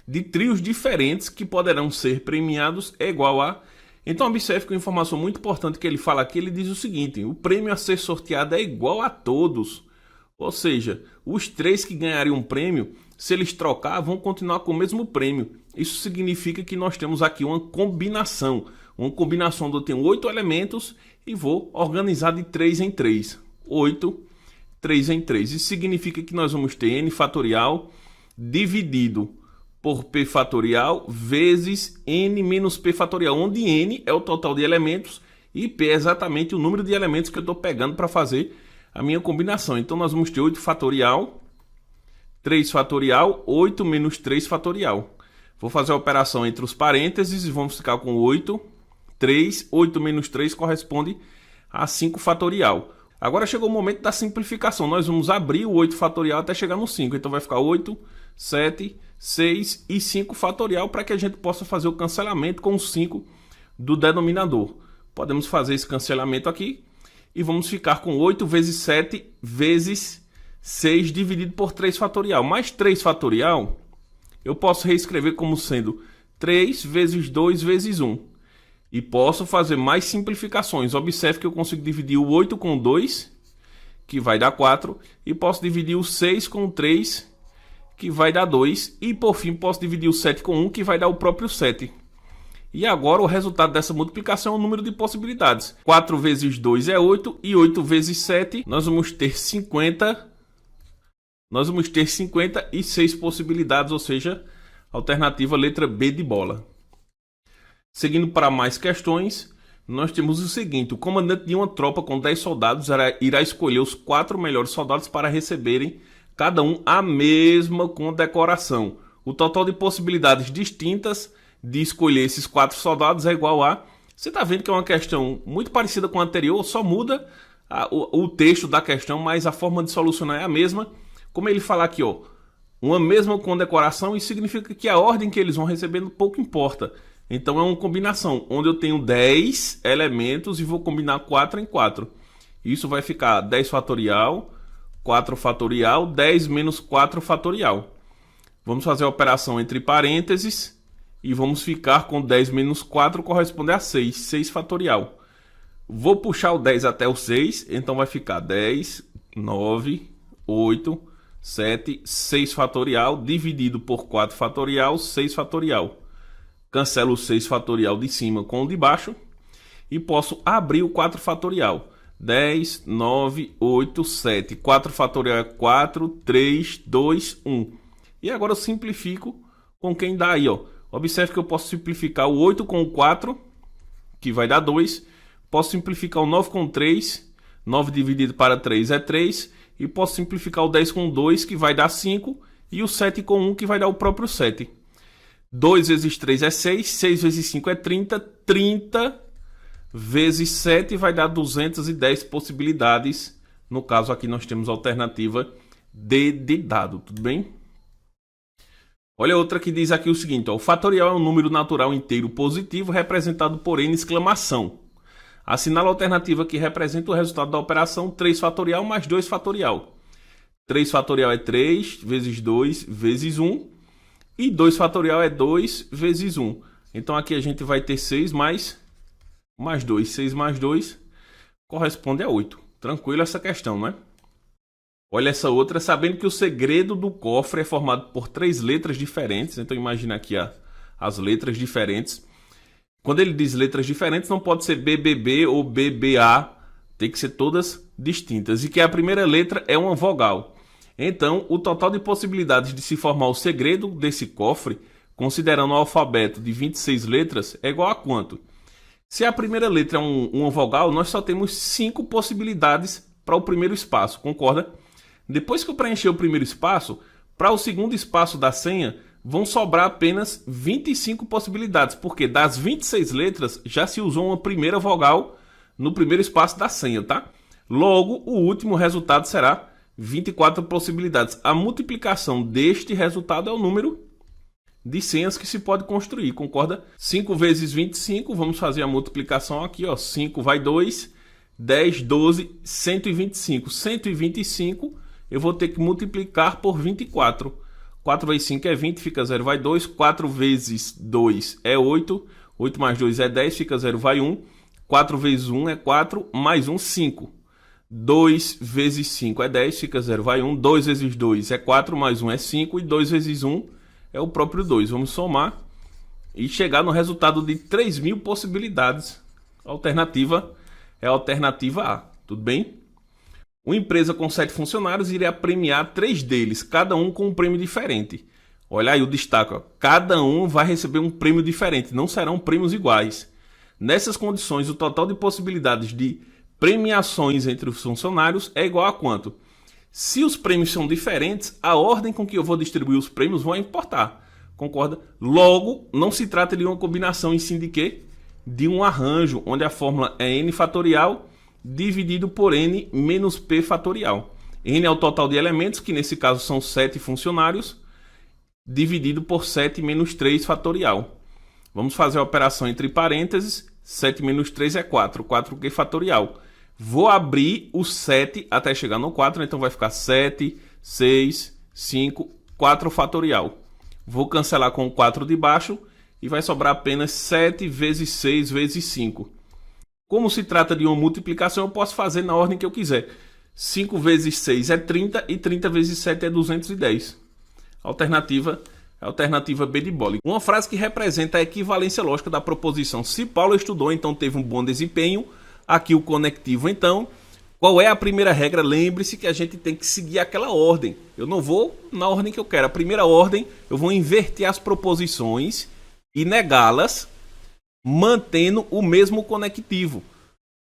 de trios diferentes que poderão ser premiados é igual a... Então observe que uma informação muito importante que ele fala aqui, ele diz o seguinte: o prêmio a ser sorteado é igual a todos. Ou seja, os 3 que ganharem um prêmio, se eles trocar, vão continuar com o mesmo prêmio. Isso significa que nós temos aqui uma combinação. Uma combinação onde eu tenho 8 elementos e vou organizar de 3 em 3. 8, 3 em 3. Isso significa que nós vamos ter n fatorial dividido por p fatorial vezes n menos p fatorial, onde n é o total de elementos e p é exatamente o número de elementos que eu estou pegando para fazer a minha combinação. Então nós vamos ter 8 fatorial, 3 fatorial, 8 menos 3 fatorial. Vou fazer a operação entre os parênteses e vamos ficar com 8, 3, 8 menos 3 corresponde a 5 fatorial. Agora chegou o momento da simplificação. Nós vamos abrir o 8 fatorial até chegar no 5. Então vai ficar 8, 7, 6 e 5 fatorial para que a gente possa fazer o cancelamento com o 5 do denominador. Podemos fazer esse cancelamento aqui e vamos ficar com 8 vezes 7 vezes 6 dividido por 3 fatorial. Mais 3 fatorial eu posso reescrever como sendo 3 vezes 2 vezes 1. E posso fazer mais simplificações. Observe que eu consigo dividir o 8 com 2, que vai dar 4. E posso dividir o 6 com 3, que vai dar 2. E por fim posso dividir o 7 com 1, que vai dar o próprio 7. E agora o resultado dessa multiplicação é o número de possibilidades. 4 vezes 2 é 8 e 8 vezes 7 nós vamos ter 50. Nós vamos ter 56 possibilidades, ou seja, alternativa letra B de bola. Seguindo para mais questões, nós temos o seguinte: o comandante de uma tropa com 10 soldados irá escolher os 4 melhores soldados para receberem cada um a mesma condecoração. O total de possibilidades distintas de escolher esses 4 soldados é igual a... Você está vendo que é uma questão muito parecida com a anterior, só muda o texto da questão, mas a forma de solucionar é a mesma. Como ele fala aqui, ó, uma mesma condecoração, isso significa que a ordem que eles vão recebendo pouco importa. Então é uma combinação, onde eu tenho 10 elementos e vou combinar 4 em 4. Isso vai ficar 10 fatorial, 4 fatorial, 10 menos 4 fatorial. Vamos fazer a operação entre parênteses e vamos ficar com 10 menos 4 corresponde a 6, 6 fatorial. Vou puxar o 10 até o 6, então vai ficar 10, 9, 8, 7, 6 fatorial, dividido por 4 fatorial, 6 fatorial. Cancelo o 6 fatorial de cima com o de baixo e posso abrir o 4 fatorial. 10, 9, 8, 7. 4 fatorial é 4, 3, 2, 1. E agora eu simplifico com quem dá aí, ó. Observe que eu posso simplificar o 8 com o 4, que vai dar 2. Posso simplificar o 9 com 3, 9 dividido para 3 é 3. E posso simplificar o 10 com 2, que vai dar 5. E o 7 com 1, que vai dar o próprio 7. 2 vezes 3 é 6. 6 vezes 5 é 30. 30 vezes 7 vai dar 210 possibilidades. No caso aqui nós temos a alternativa D de dado, tudo bem? Olha outra que diz aqui o seguinte, ó, o fatorial é um número natural inteiro positivo representado por n exclamação. Assinala a alternativa que representa o resultado da operação 3 fatorial mais 2 fatorial. 3 fatorial é 3 vezes 2 vezes 1. E 2 fatorial é 2 vezes 1. Então aqui a gente vai ter 6 mais 2. 6 mais 2 corresponde a 8. Tranquilo essa questão, né? Olha essa outra, sabendo que o segredo do cofre é formado por 3 letras diferentes. Então imagina aqui as letras diferentes. Quando ele diz letras diferentes, não pode ser BBB ou BBA. Tem que ser todas distintas. E que a primeira letra é uma vogal. Então, o total de possibilidades de se formar o segredo desse cofre, considerando o alfabeto de 26 letras, é igual a quanto? Se a primeira letra é uma vogal, nós só temos 5 possibilidades para o primeiro espaço, concorda? Depois que eu preencher o primeiro espaço, para o segundo espaço da senha, vão sobrar apenas 25 possibilidades, porque das 26 letras já se usou uma primeira vogal no primeiro espaço da senha, tá? Logo, o último resultado será 24 possibilidades. A multiplicação deste resultado é o número de senhas que se pode construir, concorda? 5 vezes 25, vamos fazer a multiplicação aqui, ó. 5 vai 2, 10, 12, 125. 125 eu vou ter que multiplicar por 24. 4 vezes 5 é 20, fica 0, vai 2. 4 vezes 2 é 8. 8 mais 2 é 10, fica 0, vai 1. 4 vezes 1 é 4, mais 1, 5. 2 vezes 5 é 10, fica 0, vai 1. 2 vezes 2 é 4, mais 1 é 5. E 2 vezes 1 é o próprio 2. Vamos somar e chegar no resultado de 3.000 possibilidades. A alternativa é a alternativa A, tudo bem? Uma empresa com 7 funcionários iria premiar 3 deles, cada um com um prêmio diferente. Olha aí o destaque, ó. Cada um vai receber um prêmio diferente, não serão prêmios iguais. Nessas condições, o total de possibilidades de premiações entre os funcionários é igual a quanto? Se os prêmios são diferentes, a ordem com que eu vou distribuir os prêmios vai importar. Concorda? Logo, não se trata de uma combinação, em sim de quê? De um arranjo, onde a fórmula é n fatorial dividido por n menos p fatorial. N é o total de elementos, que nesse caso são 7 funcionários, dividido por 7 menos 3 fatorial. Vamos fazer a operação entre parênteses. 7 menos 3 é 4. 4q fatorial. Vou abrir o 7 até chegar no 4, então vai ficar 7, 6, 5, 4 fatorial. Vou cancelar com o 4 de baixo e vai sobrar apenas 7 vezes 6 vezes 5. Como se trata de uma multiplicação, eu posso fazer na ordem que eu quiser. 5 vezes 6 é 30 e 30 vezes 7 é 210. Alternativa B de bola. Uma frase que representa a equivalência lógica da proposição. Se Paulo estudou, então teve um bom desempenho. Aqui o conectivo, então. Qual é a primeira regra? Lembre-se que a gente tem que seguir aquela ordem. Eu não vou na ordem que eu quero. A primeira ordem, eu vou inverter as proposições e negá-las, mantendo o mesmo conectivo.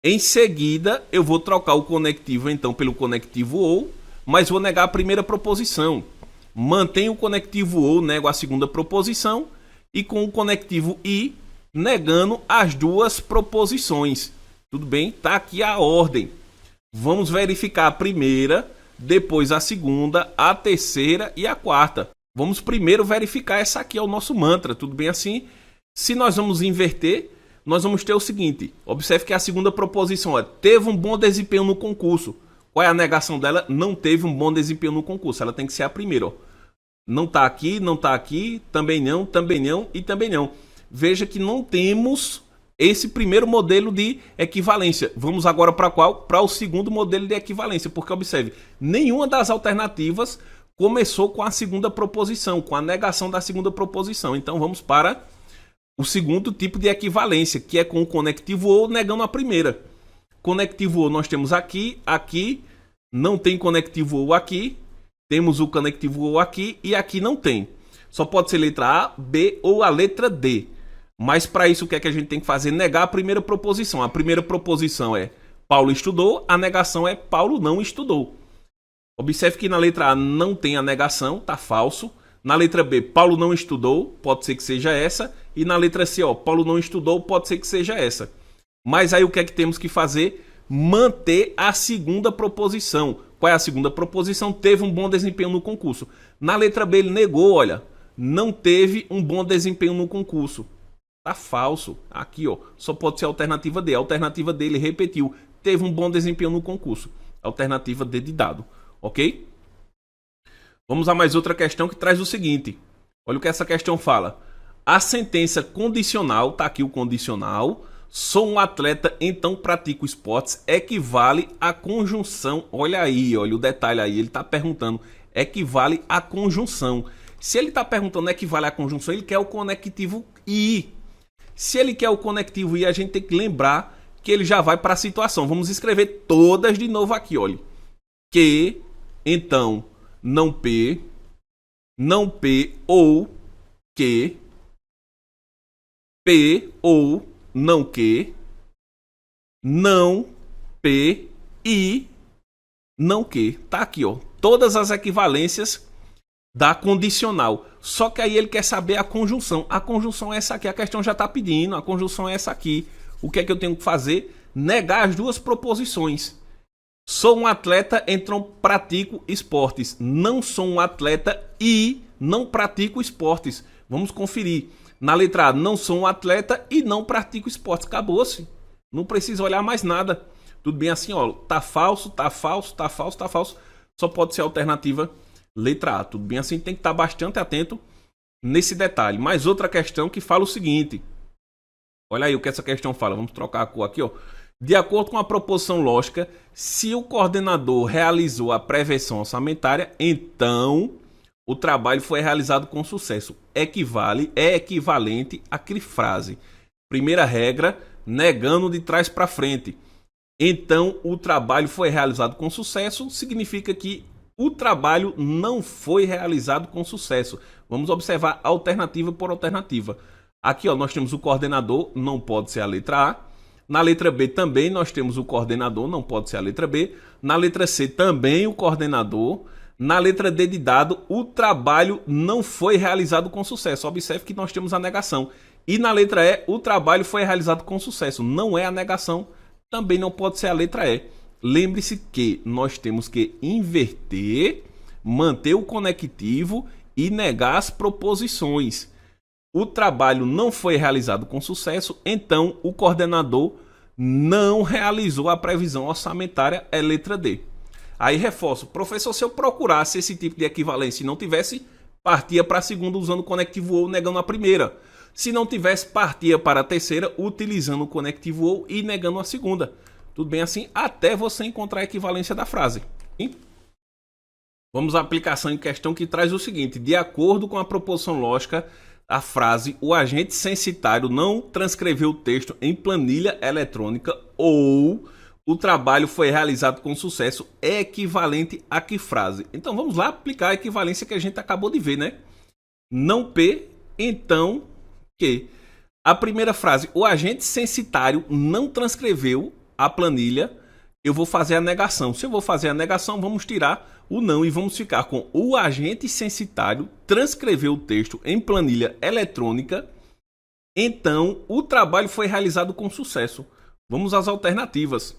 Em seguida, eu vou trocar o conectivo, então, pelo conectivo ou, mas vou negar a primeira proposição. Mantenho o conectivo ou, nego a segunda proposição, e com o conectivo e, negando as duas proposições. Tudo bem? Tá aqui a ordem. Vamos verificar a primeira, depois a segunda, a terceira e a quarta. Vamos primeiro verificar essa aqui, é o nosso mantra. Tudo bem assim? Se nós vamos inverter, nós vamos ter o seguinte. Observe que a segunda proposição é: teve um bom desempenho no concurso. Qual é a negação dela? Não teve um bom desempenho no concurso. Ela tem que ser a primeira. Ó. Não está aqui, não está aqui, também não e também não. Veja que não temos esse primeiro modelo de equivalência. Vamos agora para qual? Para o segundo modelo de equivalência. Porque observe, nenhuma das alternativas começou com a segunda proposição, com a negação da segunda proposição. Então vamos para o segundo tipo de equivalência, que é com o conectivo ou negando a primeira. Conectivo ou nós temos aqui, aqui, não tem conectivo ou aqui, temos o conectivo ou aqui e aqui não tem. Só pode ser letra A, B ou a letra D. Mas para isso o que é que a gente tem que fazer? Negar a primeira proposição. A primeira proposição é Paulo estudou, a negação é Paulo não estudou. Observe que na letra A não tem a negação, tá falso. Na letra B, Paulo não estudou, pode ser que seja essa. E na letra C, ó, Paulo não estudou, pode ser que seja essa. Mas aí o que é que temos que fazer? Manter a segunda proposição. Qual é a segunda proposição? Teve um bom desempenho no concurso. Na letra B ele negou, olha, não teve um bom desempenho no concurso. Tá falso. Aqui, ó, só pode ser a alternativa D. A alternativa D ele repetiu, teve um bom desempenho no concurso. Alternativa D de dado, ok? Vamos a mais outra questão que traz o seguinte. Olha o que essa questão fala. A sentença condicional, tá aqui o condicional, sou um atleta, então pratico esportes, equivale à conjunção. Olha aí, olha o detalhe aí, ele está perguntando, equivale à conjunção. Se ele está perguntando equivale à conjunção, ele quer o conectivo I. Se ele quer o conectivo I, a gente tem que lembrar que ele já vai para a situação. Vamos escrever todas de novo aqui, olha. Que, então, não P ou que, P ou não que, não P e não que. Tá aqui, ó. Todas as equivalências da condicional. Só que aí ele quer saber a conjunção. A conjunção é essa aqui. A questão já tá pedindo. A conjunção é essa aqui. O que é que eu tenho que fazer? Negar as duas proposições. Sou um atleta, então pratico esportes. Não sou um atleta e não pratico esportes. Vamos conferir. Na letra A, não sou um atleta e não pratico esportes. Acabou-se. Não precisa olhar mais nada. Tudo bem assim, ó. Tá falso, tá falso, tá falso, tá falso. Só pode ser a alternativa letra A. Tudo bem assim? Tem que estar bastante atento nesse detalhe. Mais outra questão que fala o seguinte. Olha aí o que essa questão fala. Vamos trocar a cor aqui, ó. De acordo com a proposição lógica, se o coordenador realizou a prevenção orçamentária, então o trabalho foi realizado com sucesso. É equivalente a que frase? Primeira regra, negando de trás para frente. Então, o trabalho foi realizado com sucesso, significa que o trabalho não foi realizado com sucesso. Vamos observar alternativa por alternativa. Aqui, ó, nós temos o coordenador, não pode ser a letra A. Na letra B também nós temos o coordenador, não pode ser a letra B. Na letra C também o coordenador. Na letra D de dado, o trabalho não foi realizado com sucesso. Observe que nós temos a negação. E na letra E, o trabalho foi realizado com sucesso. Não é a negação, também não pode ser a letra E. Lembre-se que nós temos que inverter, manter o conectivo e negar as proposições. O trabalho não foi realizado com sucesso, então o coordenador não realizou a previsão orçamentária, é letra D. Aí reforço, professor, se eu procurasse esse tipo de equivalência e não tivesse, partia para a segunda usando o conectivo OU negando a primeira. Se não tivesse, partia para a terceira utilizando o conectivo OU e negando a segunda. Tudo bem assim? Até você encontrar a equivalência da frase. Hein? Vamos à aplicação em questão que traz o seguinte. De acordo com a proposição lógica, a frase, o agente censitário não transcreveu o texto em planilha eletrônica ou o trabalho foi realizado com sucesso, é equivalente a que frase? Então vamos lá aplicar a equivalência que a gente acabou de ver, né? Não P, então que. A primeira frase, o agente censitário não transcreveu a planilha, eu vou fazer a negação. Se eu vou fazer a negação, vamos tirar o não e vamos ficar com o agente censitário transcreveu o texto em planilha eletrônica, então o trabalho foi realizado com sucesso. Vamos às alternativas.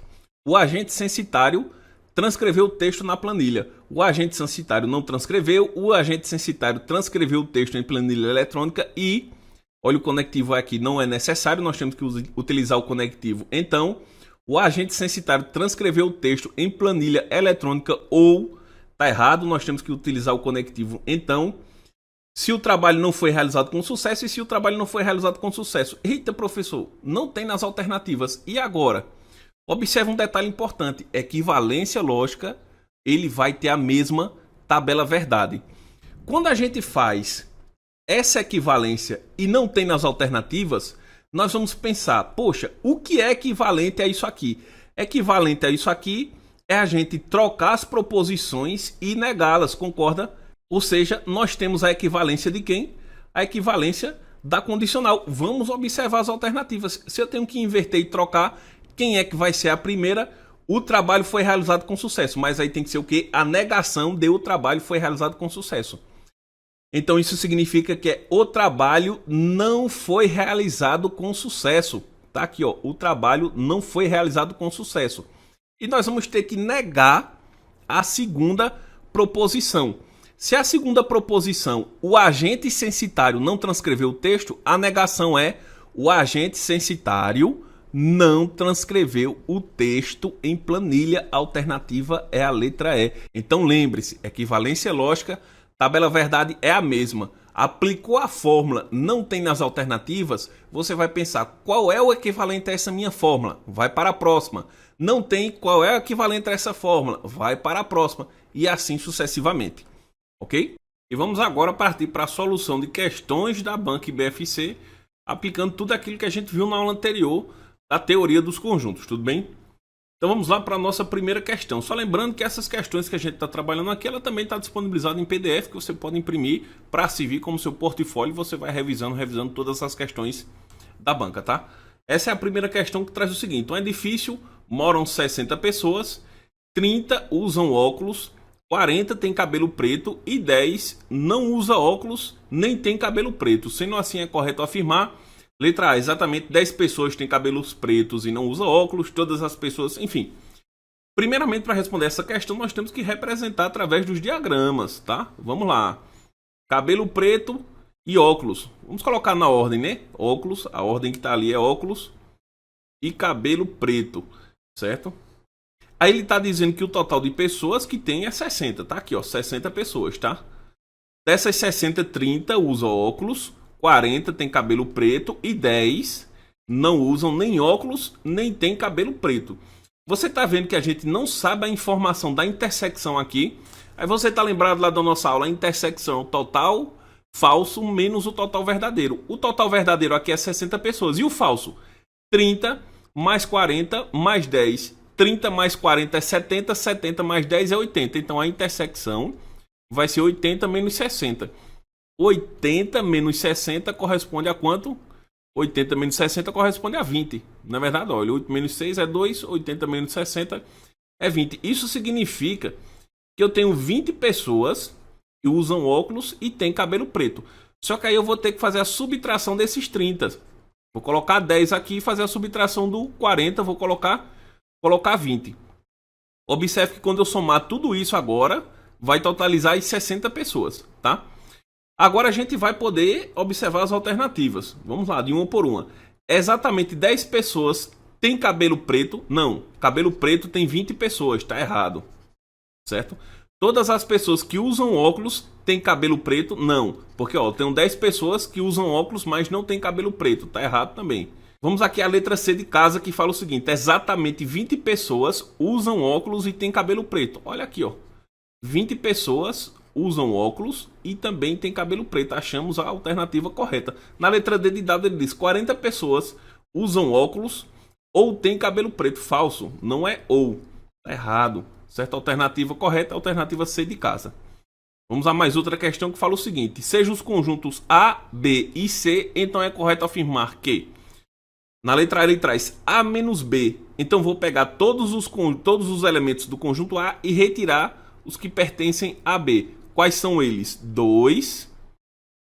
O agente censitário transcreveu o texto na planilha. O agente censitário não transcreveu. O agente censitário transcreveu o texto em planilha eletrônica e, olha, o conectivo aqui não é necessário, nós temos que utilizar o conectivo. Então, o agente censitário transcreveu o texto em planilha eletrônica ou, tá errado, nós temos que utilizar o conectivo. Então, se o trabalho não foi realizado com sucesso e se o trabalho não foi realizado com sucesso. Eita, professor, não tem nas alternativas. E agora? Observe um detalhe importante. Equivalência lógica, ele vai ter a mesma tabela verdade. Quando a gente faz essa equivalência e não tem nas alternativas, nós vamos pensar, poxa, o que é equivalente a isso aqui? Equivalente a isso aqui é a gente trocar as proposições e negá-las, concorda? Ou seja, nós temos a equivalência de quem? A equivalência da condicional. Vamos observar as alternativas. Se eu tenho que inverter e trocar, quem é que vai ser a primeira? O trabalho foi realizado com sucesso. Mas aí tem que ser o quê? A negação de o trabalho foi realizado com sucesso. Então isso significa que o trabalho não foi realizado com sucesso. Tá aqui, ó. O trabalho não foi realizado com sucesso. E nós vamos ter que negar a segunda proposição. Se a segunda proposição, o agente censitário não transcreveu o texto, a negação é o agente censitário não transcreveu o texto em planilha. A alternativa é a letra E. Então lembre-se, equivalência lógica, tabela verdade é a mesma. Aplicou a fórmula, não tem nas alternativas, você vai pensar qual é o equivalente a essa minha fórmula, vai para a próxima. Não tem, qual é o equivalente a essa fórmula, vai para a próxima. E assim sucessivamente. Ok? E vamos agora partir para a solução de questões da banca IBFC, aplicando tudo aquilo que a gente viu na aula anterior da teoria dos conjuntos, tudo bem? Então vamos lá para a nossa primeira questão. Só lembrando que essas questões que a gente está trabalhando aqui, ela também está disponibilizada em PDF, que você pode imprimir para servir como seu portfólio, e você vai revisando todas as questões da banca, tá? Essa é a primeira questão, que traz o seguinte: um edifício, moram 60 pessoas, 30 usam óculos, 40 tem cabelo preto e 10 não usa óculos nem tem cabelo preto. Sendo assim, é correto afirmar, letra A, exatamente 10 pessoas têm cabelos pretos e não usam óculos, todas as pessoas, enfim. Primeiramente, para responder essa questão, nós temos que representar através dos diagramas, tá? Vamos lá. Cabelo preto e óculos. Vamos colocar na ordem, né? Óculos, a ordem que está ali é óculos e cabelo preto, certo? Aí ele está dizendo que o total de pessoas que tem é 60, tá? Aqui, ó, 60 pessoas, tá? Dessas 60, 30 usam óculos, 40 tem cabelo preto e 10 não usam nem óculos, nem tem cabelo preto. Você tá vendo que a gente não sabe a informação da intersecção aqui. Aí você tá lembrado lá da nossa aula, a intersecção total falso menos o total verdadeiro. O total verdadeiro aqui é 60 pessoas. E o falso? 30 mais 40 mais 10. 30 mais 40 é 70, 70 mais 10 é 80. Então a intersecção vai ser 80 menos 60. 80 menos 60 corresponde a quanto? 80 menos 60 corresponde a 20. Na verdade, olha, 8 menos 6 é 2, 80 menos 60 é 20. Isso significa que eu tenho 20 pessoas que usam óculos e tem cabelo preto. Só que aí eu vou ter que fazer a subtração desses 30. Vou colocar 10 aqui e fazer a subtração do 40, vou colocar 20. Observe que quando eu somar tudo isso agora, vai totalizar as 60 pessoas, tá? Agora a gente vai poder observar as alternativas. Vamos lá, de uma por uma. Exatamente 10 pessoas têm cabelo preto? Não, cabelo preto tem 20 pessoas, tá errado. Certo? Todas as pessoas que usam óculos têm cabelo preto? Não, porque ó, tem 10 pessoas que usam óculos, mas não tem cabelo preto, tá errado também. Vamos aqui à letra C de casa, que fala o seguinte: exatamente 20 pessoas usam óculos e têm cabelo preto. Olha aqui, ó. 20 pessoas usam óculos e também tem cabelo preto. Achamos a alternativa correta. Na letra D de dado ele diz 40 pessoas usam óculos ou tem cabelo preto. Falso, não é ou. Tá errado. Certa alternativa correta, alternativa C de casa. Vamos a mais outra questão que fala o seguinte: sejam os conjuntos A, B e C, então é correto afirmar que na letra A ele traz A menos B. Então vou pegar todos os elementos do conjunto A e retirar os que pertencem a B. Quais são eles? 2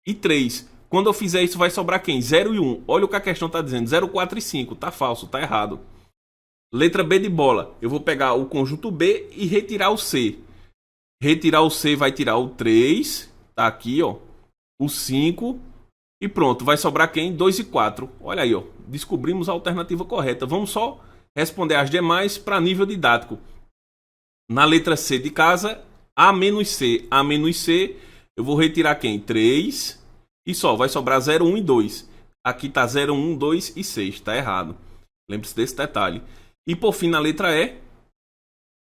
e 3. Quando eu fizer isso, vai sobrar quem? 0 e 1. Olha o que a questão está dizendo. 0, 4 e 5. Tá falso, tá errado. Letra B de bola. Eu vou pegar o conjunto B e retirar o C. Retirar o C vai tirar o 3. Tá aqui, ó. O 5. E pronto. Vai sobrar quem? 2 e 4. Olha aí, ó. Descobrimos a alternativa correta. Vamos só responder as demais para nível didático. Na letra C de casa, A menos C. A menos C, eu vou retirar quem? 3. E só, vai sobrar 0, 1 e 2. Aqui tá 0, 1, 2 e 6. Tá errado. Lembre-se desse detalhe. E por fim, na letra E,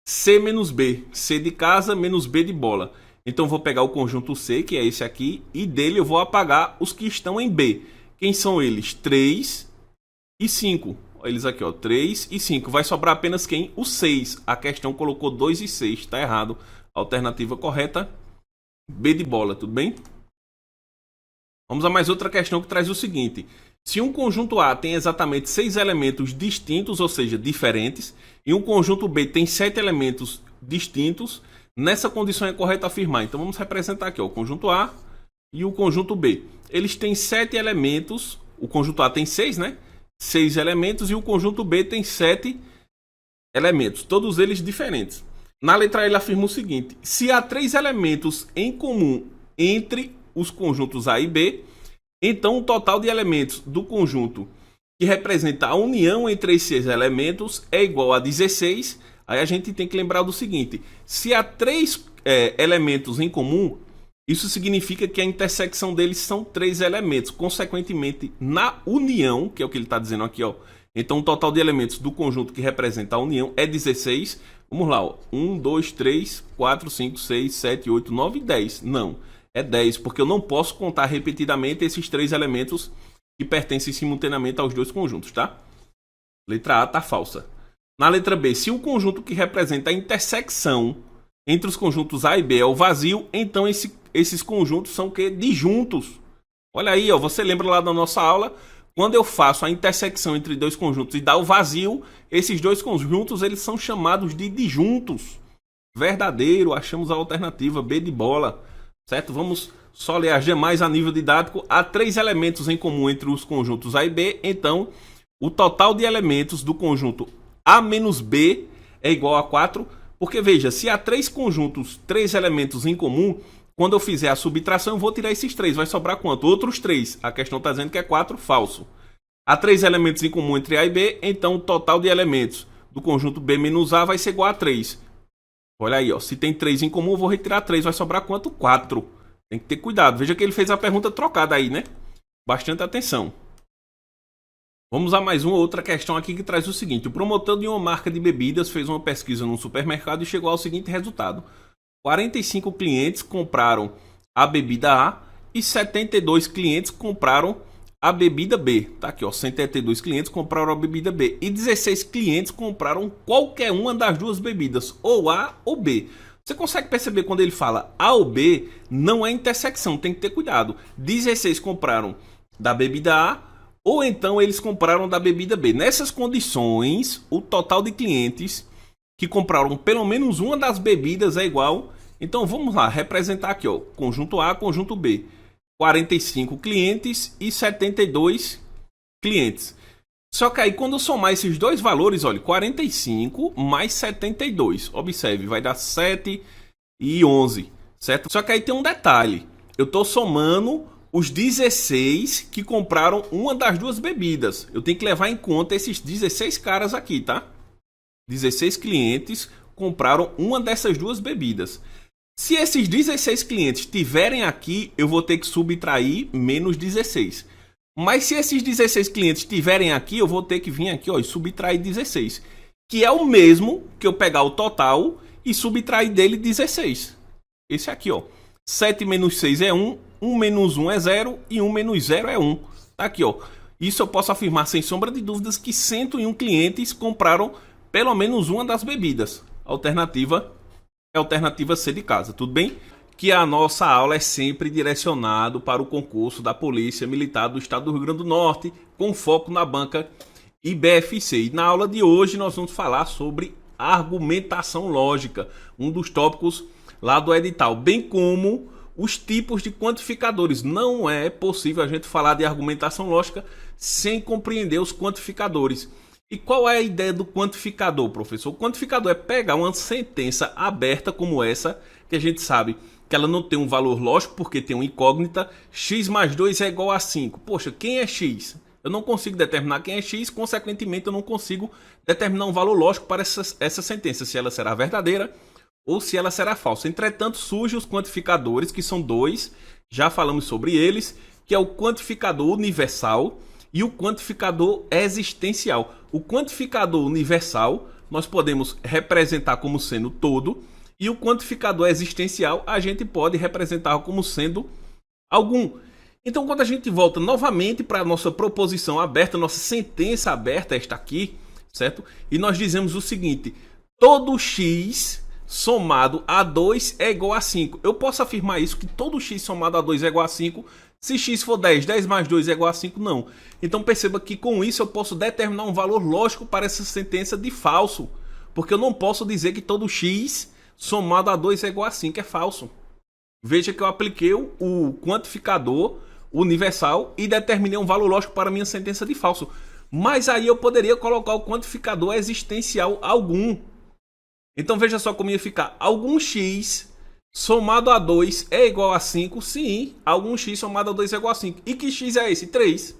C menos B. C de casa menos B de bola. Então vou pegar o conjunto C, que é esse aqui, e dele eu vou apagar os que estão em B. Quem são eles? 3 e 5. Eles aqui, ó, 3 e 5. Vai sobrar apenas quem? O 6. A questão colocou 2 e 6. Tá errado. Alternativa correta, B de bola, tudo bem? Vamos a mais outra questão que traz o seguinte: Se um conjunto A tem exatamente 6 elementos distintos, ou seja, diferentes, e um conjunto B tem 7 elementos distintos, nessa condição é correto afirmar. Então vamos representar aqui ó, o conjunto A e o conjunto B. Eles têm 7 elementos, o conjunto A tem 6, né? 6 elementos e o conjunto B tem 7 elementos, todos eles diferentes. Na letra A ele afirma o seguinte: se há 3 elementos em comum entre os conjuntos A e B, então o total de elementos do conjunto que representa a união entre esses elementos é igual a 16. Aí a gente tem que lembrar do seguinte: se há 3 elementos em comum, isso significa que a intersecção deles são 3 elementos. Consequentemente, na união, que é o que ele está dizendo aqui, ó, então o total de elementos do conjunto que representa a união é 16. Vamos lá, ó. 1, 2, 3, 4, 5, 6, 7, 8, 9 e 10. Não, é 10, porque eu não posso contar repetidamente esses 3 elementos que pertencem simultaneamente aos dois conjuntos, tá? Letra A tá falsa. Na letra B, se o conjunto que representa a intersecção entre os conjuntos A e B é o vazio, então esses conjuntos são que disjuntos. Olha aí, ó, você lembra lá da nossa aula? Quando eu faço a intersecção entre dois conjuntos e dá o vazio, esses dois conjuntos eles são chamados de disjuntos. Verdadeiro, achamos a alternativa B de bola, certo? Vamos só ler as demais a nível didático. Há 3 elementos em comum entre os conjuntos A e B, então o total de elementos do conjunto A menos B é igual a 4, porque veja, se há 3 conjuntos, 3 elementos em comum, quando eu fizer a subtração, eu vou tirar esses 3. Vai sobrar quanto? Outros 3. A questão está dizendo que é 4, falso. Há 3 elementos em comum entre A e B, então o total de elementos do conjunto B menos A vai ser igual a 3. Olha aí, ó, se tem 3 em comum, eu vou retirar 3. Vai sobrar quanto? 4. Tem que ter cuidado. Veja que ele fez a pergunta trocada aí, né? Bastante atenção. Vamos a mais uma outra questão aqui que traz o seguinte. O promotor de uma marca de bebidas fez uma pesquisa num supermercado e chegou ao seguinte resultado: 45 clientes compraram a bebida A e 72 clientes compraram a bebida B. Tá aqui, ó, 72 clientes compraram a bebida B e 16 clientes compraram qualquer uma das duas bebidas, ou A ou B. Você consegue perceber quando ele fala A ou B, não é intersecção, tem que ter cuidado. 16 compraram da bebida A ou então eles compraram da bebida B. Nessas condições, o total de clientes que compraram pelo menos uma das bebidas é igual. Então vamos lá, representar aqui, ó, conjunto A, conjunto B. 45 clientes e 72 clientes. Só que aí quando eu somar esses dois valores, olha, 45 mais 72. Observe, vai dar 7 e 11, certo? Só que aí tem um detalhe. Eu estou somando os 16 que compraram uma das duas bebidas. Eu tenho que levar em conta esses 16 caras aqui, tá? 16 clientes compraram uma dessas duas bebidas. Se esses 16 clientes estiverem aqui, eu vou ter que subtrair menos 16. Mas se esses 16 clientes estiverem aqui, eu vou ter que vir aqui, ó, e subtrair 16. Que é o mesmo que eu pegar o total e subtrair dele 16. Esse aqui, ó. 7 menos 6 é 1, 1 menos 1 é 0 e 1 menos 0 é 1. Tá aqui, ó. Isso eu posso afirmar sem sombra de dúvidas que 101 clientes compraram pelo menos uma das bebidas. Alternativa é a alternativa C de casa, tudo bem? Que a nossa aula é sempre direcionado para o concurso da Polícia Militar do Estado do Rio Grande do Norte, com foco na banca IBFC. E na aula de hoje nós vamos falar sobre argumentação lógica, um dos tópicos lá do edital, bem como os tipos de quantificadores. Não é possível a gente falar de argumentação lógica sem compreender os quantificadores. E qual é a ideia do quantificador, professor? O quantificador é pegar uma sentença aberta como essa, que a gente sabe que ela não tem um valor lógico porque tem uma incógnita, x mais 2 é igual a 5. Poxa, quem é x? Eu não consigo determinar quem é x, consequentemente eu não consigo determinar um valor lógico para essa sentença, se ela será verdadeira ou se ela será falsa. Entretanto, surgem os quantificadores, que são dois, já falamos sobre eles, que é o quantificador universal e o quantificador existencial. O quantificador universal nós podemos representar como sendo todo, e o quantificador existencial a gente pode representar como sendo algum. Então, quando a gente volta novamente para a nossa proposição aberta, nossa sentença aberta, esta aqui, certo? E nós dizemos o seguinte: todo x somado a 2 é igual a 5. Eu posso afirmar isso, que todo x somado a 2 é igual a 5, Se x for 10, 10 mais 2 é igual a 5, não. Então perceba que com isso eu posso determinar um valor lógico para essa sentença de falso. Porque eu não posso dizer que todo x somado a 2 é igual a 5, é falso. Veja que eu apliquei o quantificador universal e determinei um valor lógico para a minha sentença de falso. Mas aí eu poderia colocar o quantificador existencial algum. Então veja só como ia ficar. Algum x somado a 2 é igual a 5? Sim, algum x somado a 2 é igual a 5. E que x é esse? 3.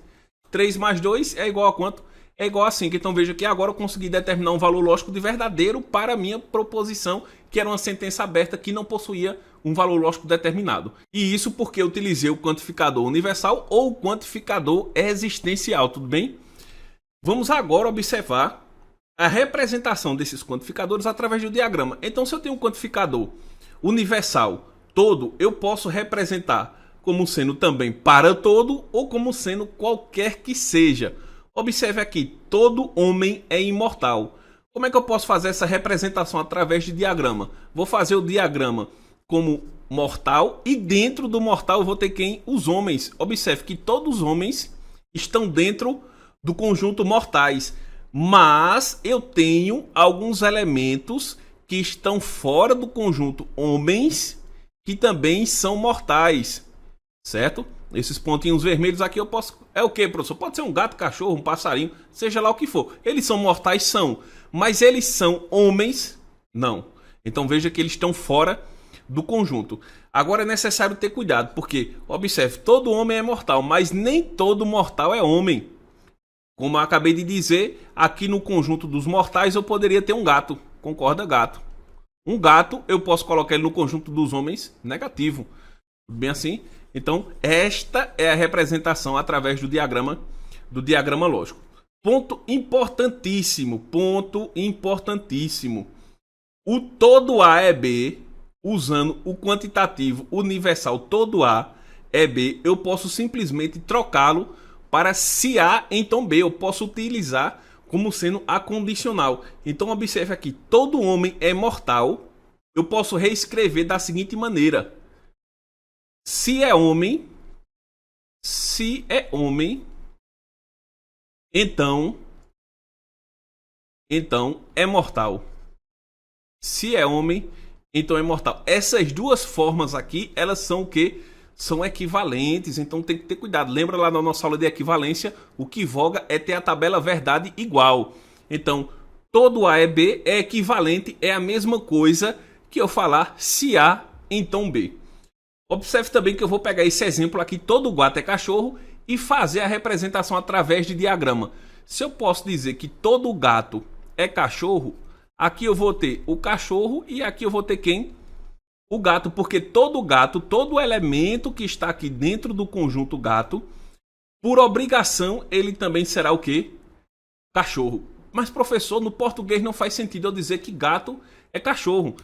3 mais 2 é igual a quanto? É igual a 5. Então veja que agora eu consegui determinar um valor lógico de verdadeiro para a minha proposição, que era uma sentença aberta que não possuía um valor lógico determinado. E isso porque eu utilizei o quantificador universal ou o quantificador existencial, tudo bem? Vamos agora observar a representação desses quantificadores através do diagrama. Então, se eu tenho um quantificador universal todo, eu posso representar como sendo também para todo ou como sendo qualquer que seja. Observe aqui, todo homem é imortal. Como é que eu posso fazer essa representação através de diagrama? Vou fazer o diagrama como mortal e dentro do mortal eu vou ter quem? Os homens. Observe que todos os homens estão dentro do conjunto mortais, mas eu tenho alguns elementos que estão fora do conjunto homens que também são mortais, certo? Esses pontinhos vermelhos aqui eu posso... É o que, professor? Pode ser um gato, cachorro, um passarinho, seja lá o que for. Eles são mortais? São. Mas eles são homens? Não. Então veja que eles estão fora do conjunto. Agora é necessário ter cuidado, porque, observe, todo homem é mortal, mas nem todo mortal é homem. Como eu acabei de dizer, aqui no conjunto dos mortais eu poderia ter um gato. Concorda, gato? Um gato, eu posso colocar ele no conjunto dos homens negativo. Bem assim? Então, esta é a representação através do diagrama lógico. Ponto importantíssimo, ponto importantíssimo. O todo A é B, usando o quantitativo universal todo A é B, eu posso simplesmente trocá-lo para se A, então B. Eu posso utilizar como sendo a condicional. Então observe aqui, todo homem é mortal. Eu posso reescrever da seguinte maneira. Se é homem, então é mortal. Se é homem, então é mortal. Essas duas formas aqui, elas são o quê? São equivalentes, então tem que ter cuidado. Lembra lá na nossa aula de equivalência, o que voga é ter a tabela verdade igual. Então, todo A é B é equivalente, é a mesma coisa que eu falar se A, então B. Observe também que eu vou pegar esse exemplo aqui, todo gato é cachorro, e fazer a representação através de diagrama. Se eu posso dizer que todo gato é cachorro, aqui eu vou ter o cachorro e aqui eu vou ter quem? O gato, porque todo gato, todo elemento que está aqui dentro do conjunto gato, por obrigação, ele também será o quê? Cachorro. Mas, professor, no português não faz sentido eu dizer que gato é cachorro.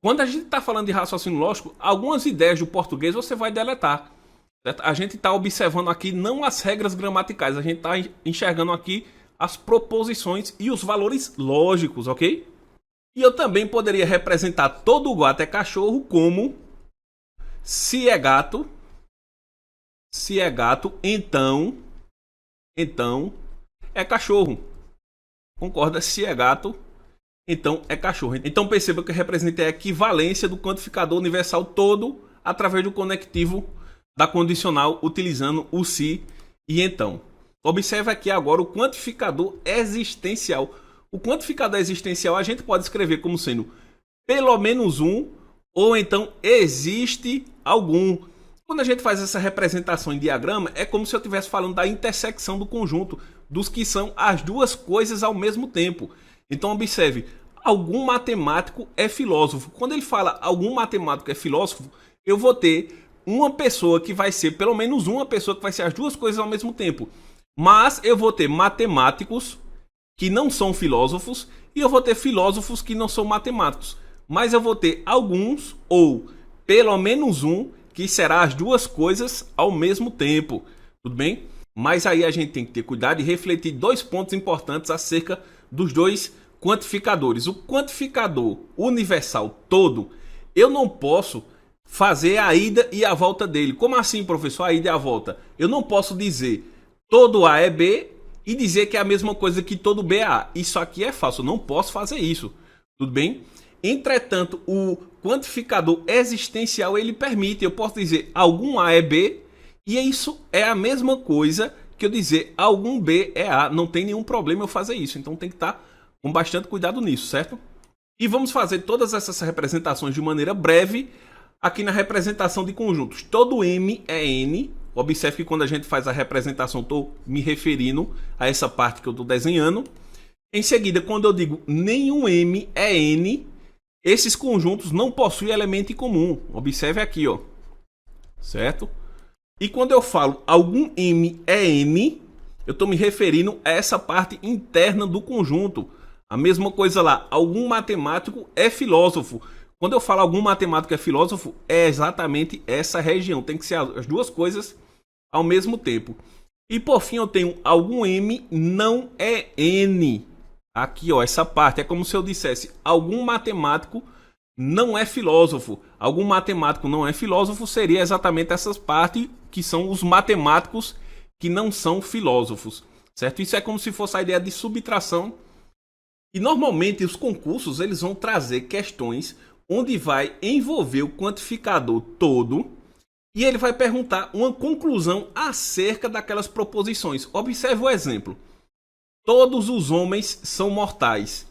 Quando a gente está falando de raciocínio lógico, algumas ideias do português você vai deletar. Certo? A gente está observando aqui não as regras gramaticais, a gente está enxergando aqui as proposições e os valores lógicos, ok? E eu também poderia representar todo gato é cachorro como se é gato, então é cachorro. Concorda? Se é gato, então é cachorro. Então perceba que eu representei a equivalência do quantificador universal todo através do conectivo da condicional utilizando o se e então. Observe aqui agora o quantificador existencial. O quantificador existencial a gente pode escrever como sendo pelo menos um ou então existe algum. Quando a gente faz essa representação em diagrama, é como se eu estivesse falando da intersecção do conjunto, dos que são as duas coisas ao mesmo tempo. Então observe, algum matemático é filósofo. Quando ele fala algum matemático é filósofo, eu vou ter uma pessoa que vai ser, pelo menos uma pessoa que vai ser as duas coisas ao mesmo tempo. Mas eu vou ter matemáticos que não são filósofos e eu vou ter filósofos que não são matemáticos. Mas eu vou ter alguns, ou pelo menos um, que será as duas coisas ao mesmo tempo. Tudo bem? Mas aí a gente tem que ter cuidado e refletir dois pontos importantes acerca dos dois quantificadores. O quantificador universal todo, eu não posso fazer a ida e a volta dele. Como assim, professor? A ida e a volta. Eu não posso dizer todo A é B e dizer que é a mesma coisa que todo B é A. Isso aqui é falso, eu não posso fazer isso. Tudo bem? Entretanto, o quantificador existencial ele permite, eu posso dizer algum A é B e isso é a mesma coisa que eu dizer algum B é A. Não tem nenhum problema eu fazer isso, então tem que estar com bastante cuidado nisso, certo? E vamos fazer todas essas representações de maneira breve aqui na representação de conjuntos. Todo M é N. Observe que quando a gente faz a representação, estou me referindo a essa parte que eu estou desenhando. Em seguida, quando eu digo nenhum M é N, esses conjuntos não possuem elemento em comum. Observe aqui, ó. Certo? E quando eu falo algum M é N, eu estou me referindo a essa parte interna do conjunto. A mesma coisa lá, algum matemático é filósofo. Quando eu falo algum matemático é filósofo, é exatamente essa região. Tem que ser as duas coisas ao mesmo tempo. E por fim eu tenho algum M não é N. Aqui, ó, essa parte é como se eu dissesse algum matemático não é filósofo. Algum matemático não é filósofo seria exatamente essas partes que são os matemáticos que não são filósofos, certo? Isso é como se fosse a ideia de subtração. E normalmente os concursos eles vão trazer questões onde vai envolver o quantificador todo e ele vai perguntar uma conclusão acerca daquelas proposições. Observe o exemplo. Todos os homens são mortais.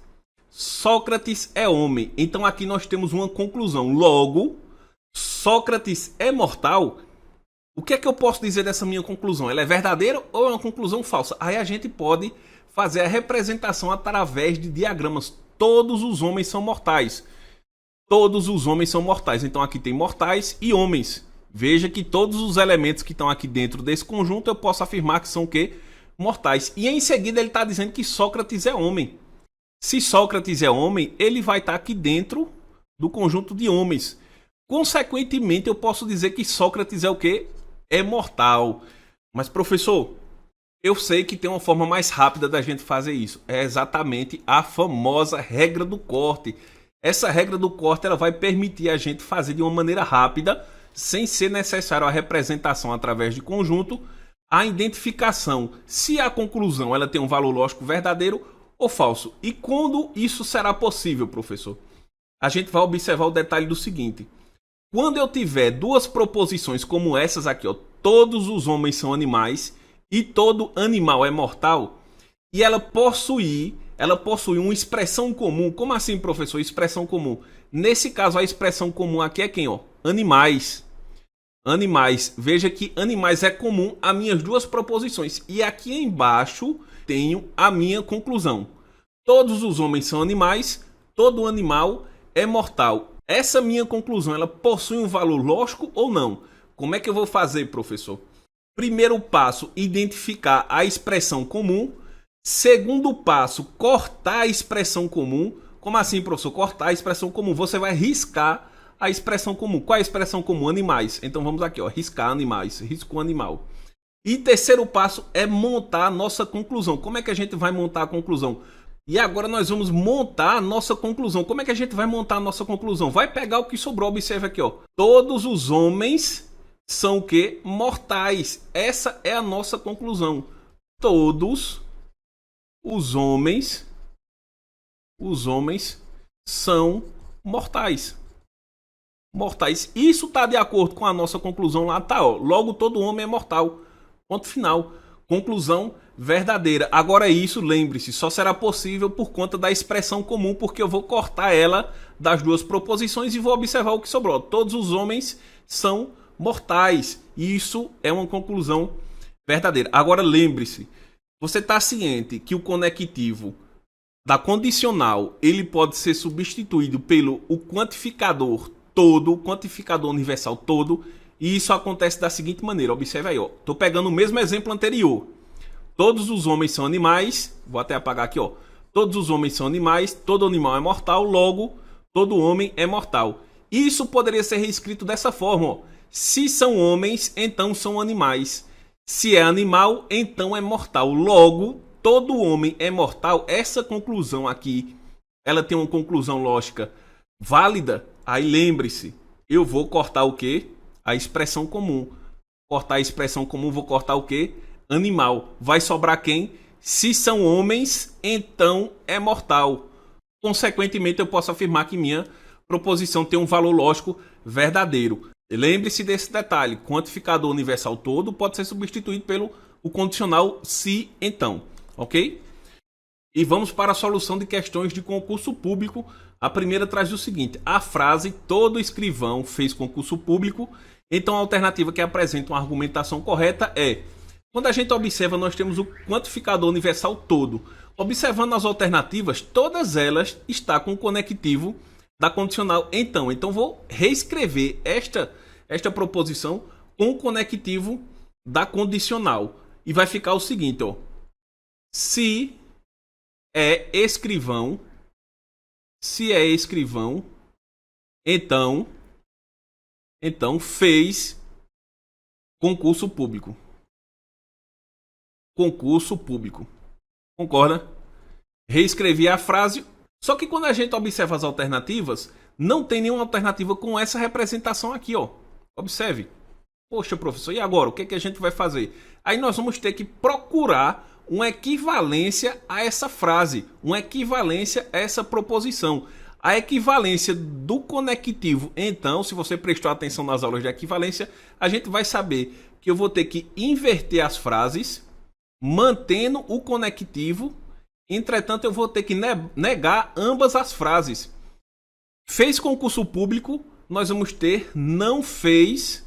Sócrates é homem. Então aqui nós temos uma conclusão. Logo, Sócrates é mortal. O que é que eu posso dizer dessa minha conclusão? Ela é verdadeira ou é uma conclusão falsa? Aí a gente pode fazer a representação através de diagramas. Todos os homens são mortais. Todos os homens são mortais. Então aqui tem mortais e homens. Veja que todos os elementos que estão aqui dentro desse conjunto eu posso afirmar que são o quê? Mortais. E em seguida ele está dizendo que Sócrates é homem. Se Sócrates é homem, ele vai estar aqui dentro do conjunto de homens. Consequentemente, eu posso dizer que Sócrates é o quê? É mortal. Mas, professor, eu sei que tem uma forma mais rápida da gente fazer isso. É exatamente a famosa regra do corte. Essa regra do corte ela vai permitir a gente fazer de uma maneira rápida, sem ser necessário a representação através de conjunto, a identificação se a conclusão ela tem um valor lógico verdadeiro ou falso. E quando isso será possível, professor? A gente vai observar o detalhe do seguinte. Quando eu tiver duas proposições como essas aqui, ó, todos os homens são animais e todo animal é mortal, e ela possui uma expressão comum. Como assim, professor? Expressão comum. Nesse caso, a expressão comum aqui é quem? Ó? Animais. Animais. Veja que animais é comum a minhas duas proposições. E aqui embaixo tenho a minha conclusão. Todos os homens são animais, todo animal é mortal. Essa minha conclusão, ela possui um valor lógico ou não? Como é que eu vou fazer, professor? Primeiro passo, identificar a expressão comum. Segundo passo, cortar a expressão comum. Como assim, professor? Cortar a expressão comum. Você vai riscar a expressão comum. Qual é a expressão comum? Animais. Então vamos aqui, ó, riscar animais. Risco animal. E terceiro passo é montar a nossa conclusão. Como é que a gente vai montar a conclusão? E agora nós vamos montar a nossa conclusão. Como é que a gente vai montar a nossa conclusão? Vai pegar o que sobrou. Observe aqui, ó. Todos os homens são o quê? Mortais. Essa é a nossa conclusão. Todos os homens são mortais. Mortais. Isso está de acordo com a nossa conclusão lá, tá, ó. Logo, todo homem é mortal. Ponto final. Conclusão verdadeira. Agora isso, lembre-se, só será possível por conta da expressão comum, porque eu vou cortar ela das duas proposições e vou observar o que sobrou. Todos os homens são mortais. Isso é uma conclusão verdadeira. Agora lembre-se, você está ciente que o conectivo da condicional ele pode ser substituído pelo o quantificador todo, o quantificador universal todo, e isso acontece da seguinte maneira. Observe aí, ó. Estou pegando o mesmo exemplo anterior. Todos os homens são animais. Vou até apagar aqui, ó. Todos os homens são animais, todo animal é mortal, logo, todo homem é mortal. Isso poderia ser reescrito dessa forma, ó. Se são homens, então são animais. Se é animal, então é mortal. Logo, todo homem é mortal. Essa conclusão aqui, ela tem uma conclusão lógica válida. Aí lembre-se, eu vou cortar o quê? A expressão comum. Cortar a expressão comum, vou cortar o quê? Animal. Vai sobrar quem? Se são homens, então é mortal. Consequentemente, eu posso afirmar que minha proposição tem um valor lógico verdadeiro. Lembre-se desse detalhe. Quantificador universal todo pode ser substituído pelo o condicional se, então. Ok? E vamos para a solução de questões de concurso público. A primeira traz o seguinte: a frase todo escrivão fez concurso público. Então a alternativa que apresenta uma argumentação correta é: quando a gente observa, nós temos o quantificador universal todo. Observando as alternativas, todas elas estão com o conectivo da condicional então. Então vou reescrever esta proposição com o conectivo da condicional. E vai ficar o seguinte, ó. Se é escrivão, então fez concurso público. Concurso público. Concorda? Reescrevi a frase. Só que quando a gente observa as alternativas, não tem nenhuma alternativa com essa representação aqui, ó. Observe. Poxa, professor, e agora? O que é que a gente vai fazer? Aí nós vamos ter que procurar uma equivalência a essa frase, uma equivalência a essa proposição. A equivalência do conectivo, então, se você prestou atenção nas aulas de equivalência, a gente vai saber que eu vou ter que inverter as frases, mantendo o conectivo. Entretanto, eu vou ter que negar ambas as frases. Fez concurso público, nós vamos ter não fez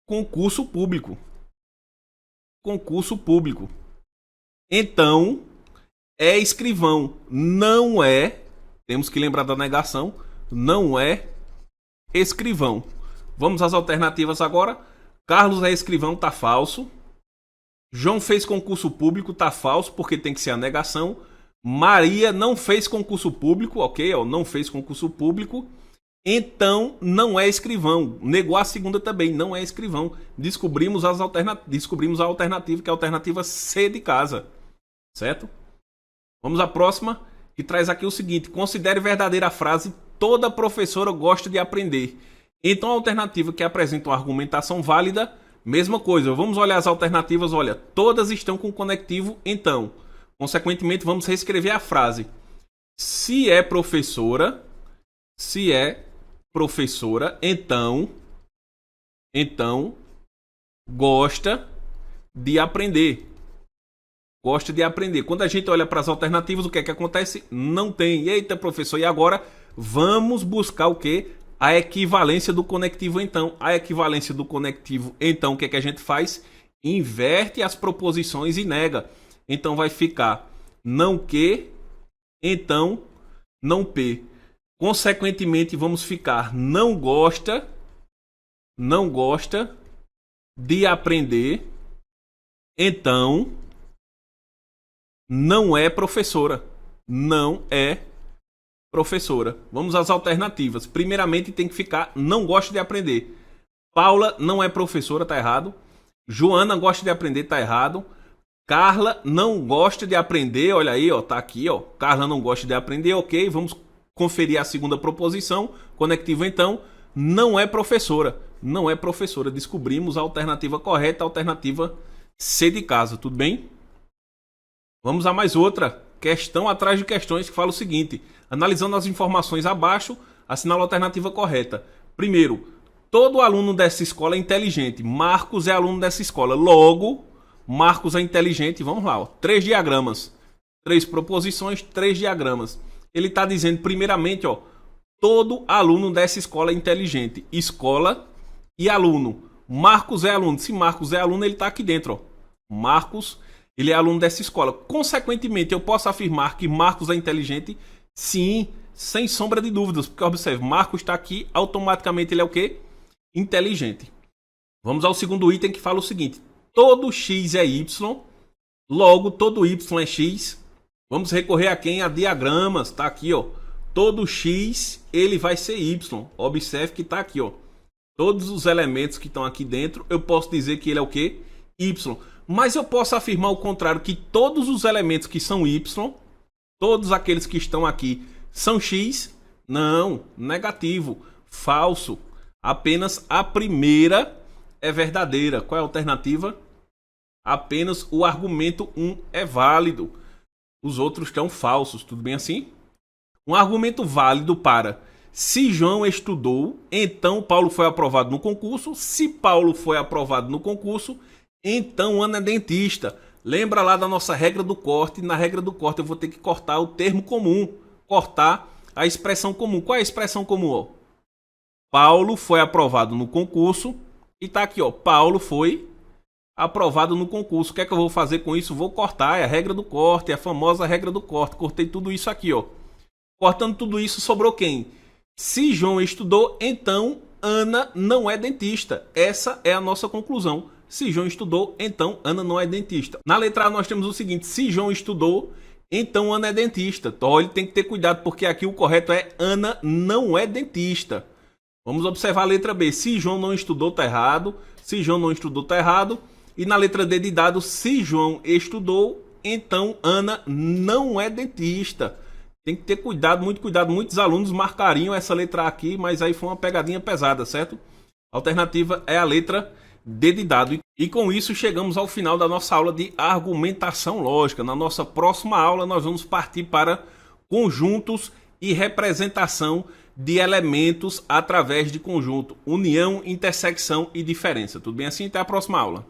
concurso público. Concurso público. Então, é escrivão. Não é, temos que lembrar da negação, não é escrivão. Vamos às alternativas agora. Carlos é escrivão, tá falso. João fez concurso público, tá falso, porque tem que ser a negação. Maria não fez concurso público, ok? Ó, não fez concurso público. Então, não é escrivão. Negou a segunda também, não é escrivão. Descobrimos a alternativa, que é a alternativa C de casa. Certo? Vamos à próxima, que traz aqui o seguinte: considere verdadeira a frase toda professora gosta de aprender. Então, a alternativa que apresenta uma argumentação válida, mesma coisa. Vamos olhar as alternativas, olha, todas estão com conectivo então. Consequentemente, vamos reescrever a frase. Se é professora, então gosta de aprender. Gosta de aprender. Quando a gente olha para as alternativas, o que é que acontece? Não tem. Eita, professor, e agora vamos buscar o quê? A equivalência do conectivo então. A equivalência do conectivo então, o que é que a gente faz? Inverte as proposições e nega. Então vai ficar não que, então não p. Consequentemente, vamos ficar não gosta de aprender, então não é professora. Não é professora. Vamos às alternativas. Primeiramente tem que ficar não gosta de aprender. Paula não é professora, tá errado. Joana gosta de aprender, tá errado. Carla não gosta de aprender, olha aí, ó, tá aqui, ó. Carla não gosta de aprender, ok. Vamos conferir a segunda proposição. Conectivo então, não é professora. Não é professora. Descobrimos a alternativa correta, a alternativa C de casa, tudo bem? Vamos a mais outra. Questão atrás de questões que fala o seguinte: analisando as informações abaixo, assinala a alternativa correta. Primeiro, todo aluno dessa escola é inteligente. Marcos é aluno dessa escola. Logo, Marcos é inteligente. Vamos lá, ó. 3 diagramas. 3 proposições, 3 diagramas. Ele está dizendo, primeiramente, ó, todo aluno dessa escola é inteligente. Escola e aluno. Marcos é aluno. Se Marcos é aluno, ele está aqui dentro, ó. Marcos, ele é aluno dessa escola. Consequentemente, eu posso afirmar que Marcos é inteligente? Sim, sem sombra de dúvidas. Porque, observe, Marcos está aqui, automaticamente ele é o quê? Inteligente. Vamos ao segundo item que fala o seguinte: todo x é y, logo todo y é x. Vamos recorrer a quem? A diagramas, tá aqui, ó. Todo x, ele vai ser y. Observe que tá aqui, ó. Todos os elementos que estão aqui dentro, eu posso dizer que ele é o quê? Y. Mas eu posso afirmar o contrário, que todos os elementos que são y, todos aqueles que estão aqui, são x? Não, negativo, falso. Apenas a primeira é verdadeira. Qual é a alternativa? Apenas o argumento 1 é válido. Os outros estão falsos, tudo bem assim? Um argumento válido para: se João estudou, então Paulo foi aprovado no concurso. Se Paulo foi aprovado no concurso, então Ana é dentista. Lembra lá da nossa regra do corte? Na regra do corte eu vou ter que cortar o termo comum, cortar a expressão comum. Qual é a expressão comum? Ó? Paulo foi aprovado no concurso e tá aqui, ó. Paulo foi aprovado no concurso. O que é que eu vou fazer com isso? Vou cortar, é a regra do corte, é a famosa regra do corte. Cortei tudo isso aqui, ó. Cortando tudo isso, sobrou quem? Se João estudou, então Ana não é dentista. Essa é a nossa conclusão. Se João estudou, então Ana não é dentista. Na letra A nós temos o seguinte: se João estudou, então Ana é dentista. Então ele tem que ter cuidado, porque aqui o correto é Ana não é dentista. Vamos observar a letra B. Se João não estudou, tá errado. Se João não estudou, tá errado. E na letra D de dado, se João estudou, então Ana não é dentista. Tem que ter cuidado, muito cuidado. Muitos alunos marcariam essa letra A aqui, mas aí foi uma pegadinha pesada, certo? A alternativa é a letra D de dado. E com isso chegamos ao final da nossa aula de argumentação lógica. Na nossa próxima aula nós vamos partir para conjuntos e representação de elementos através de conjunto, união, intersecção e diferença. Tudo bem assim? Até a próxima aula.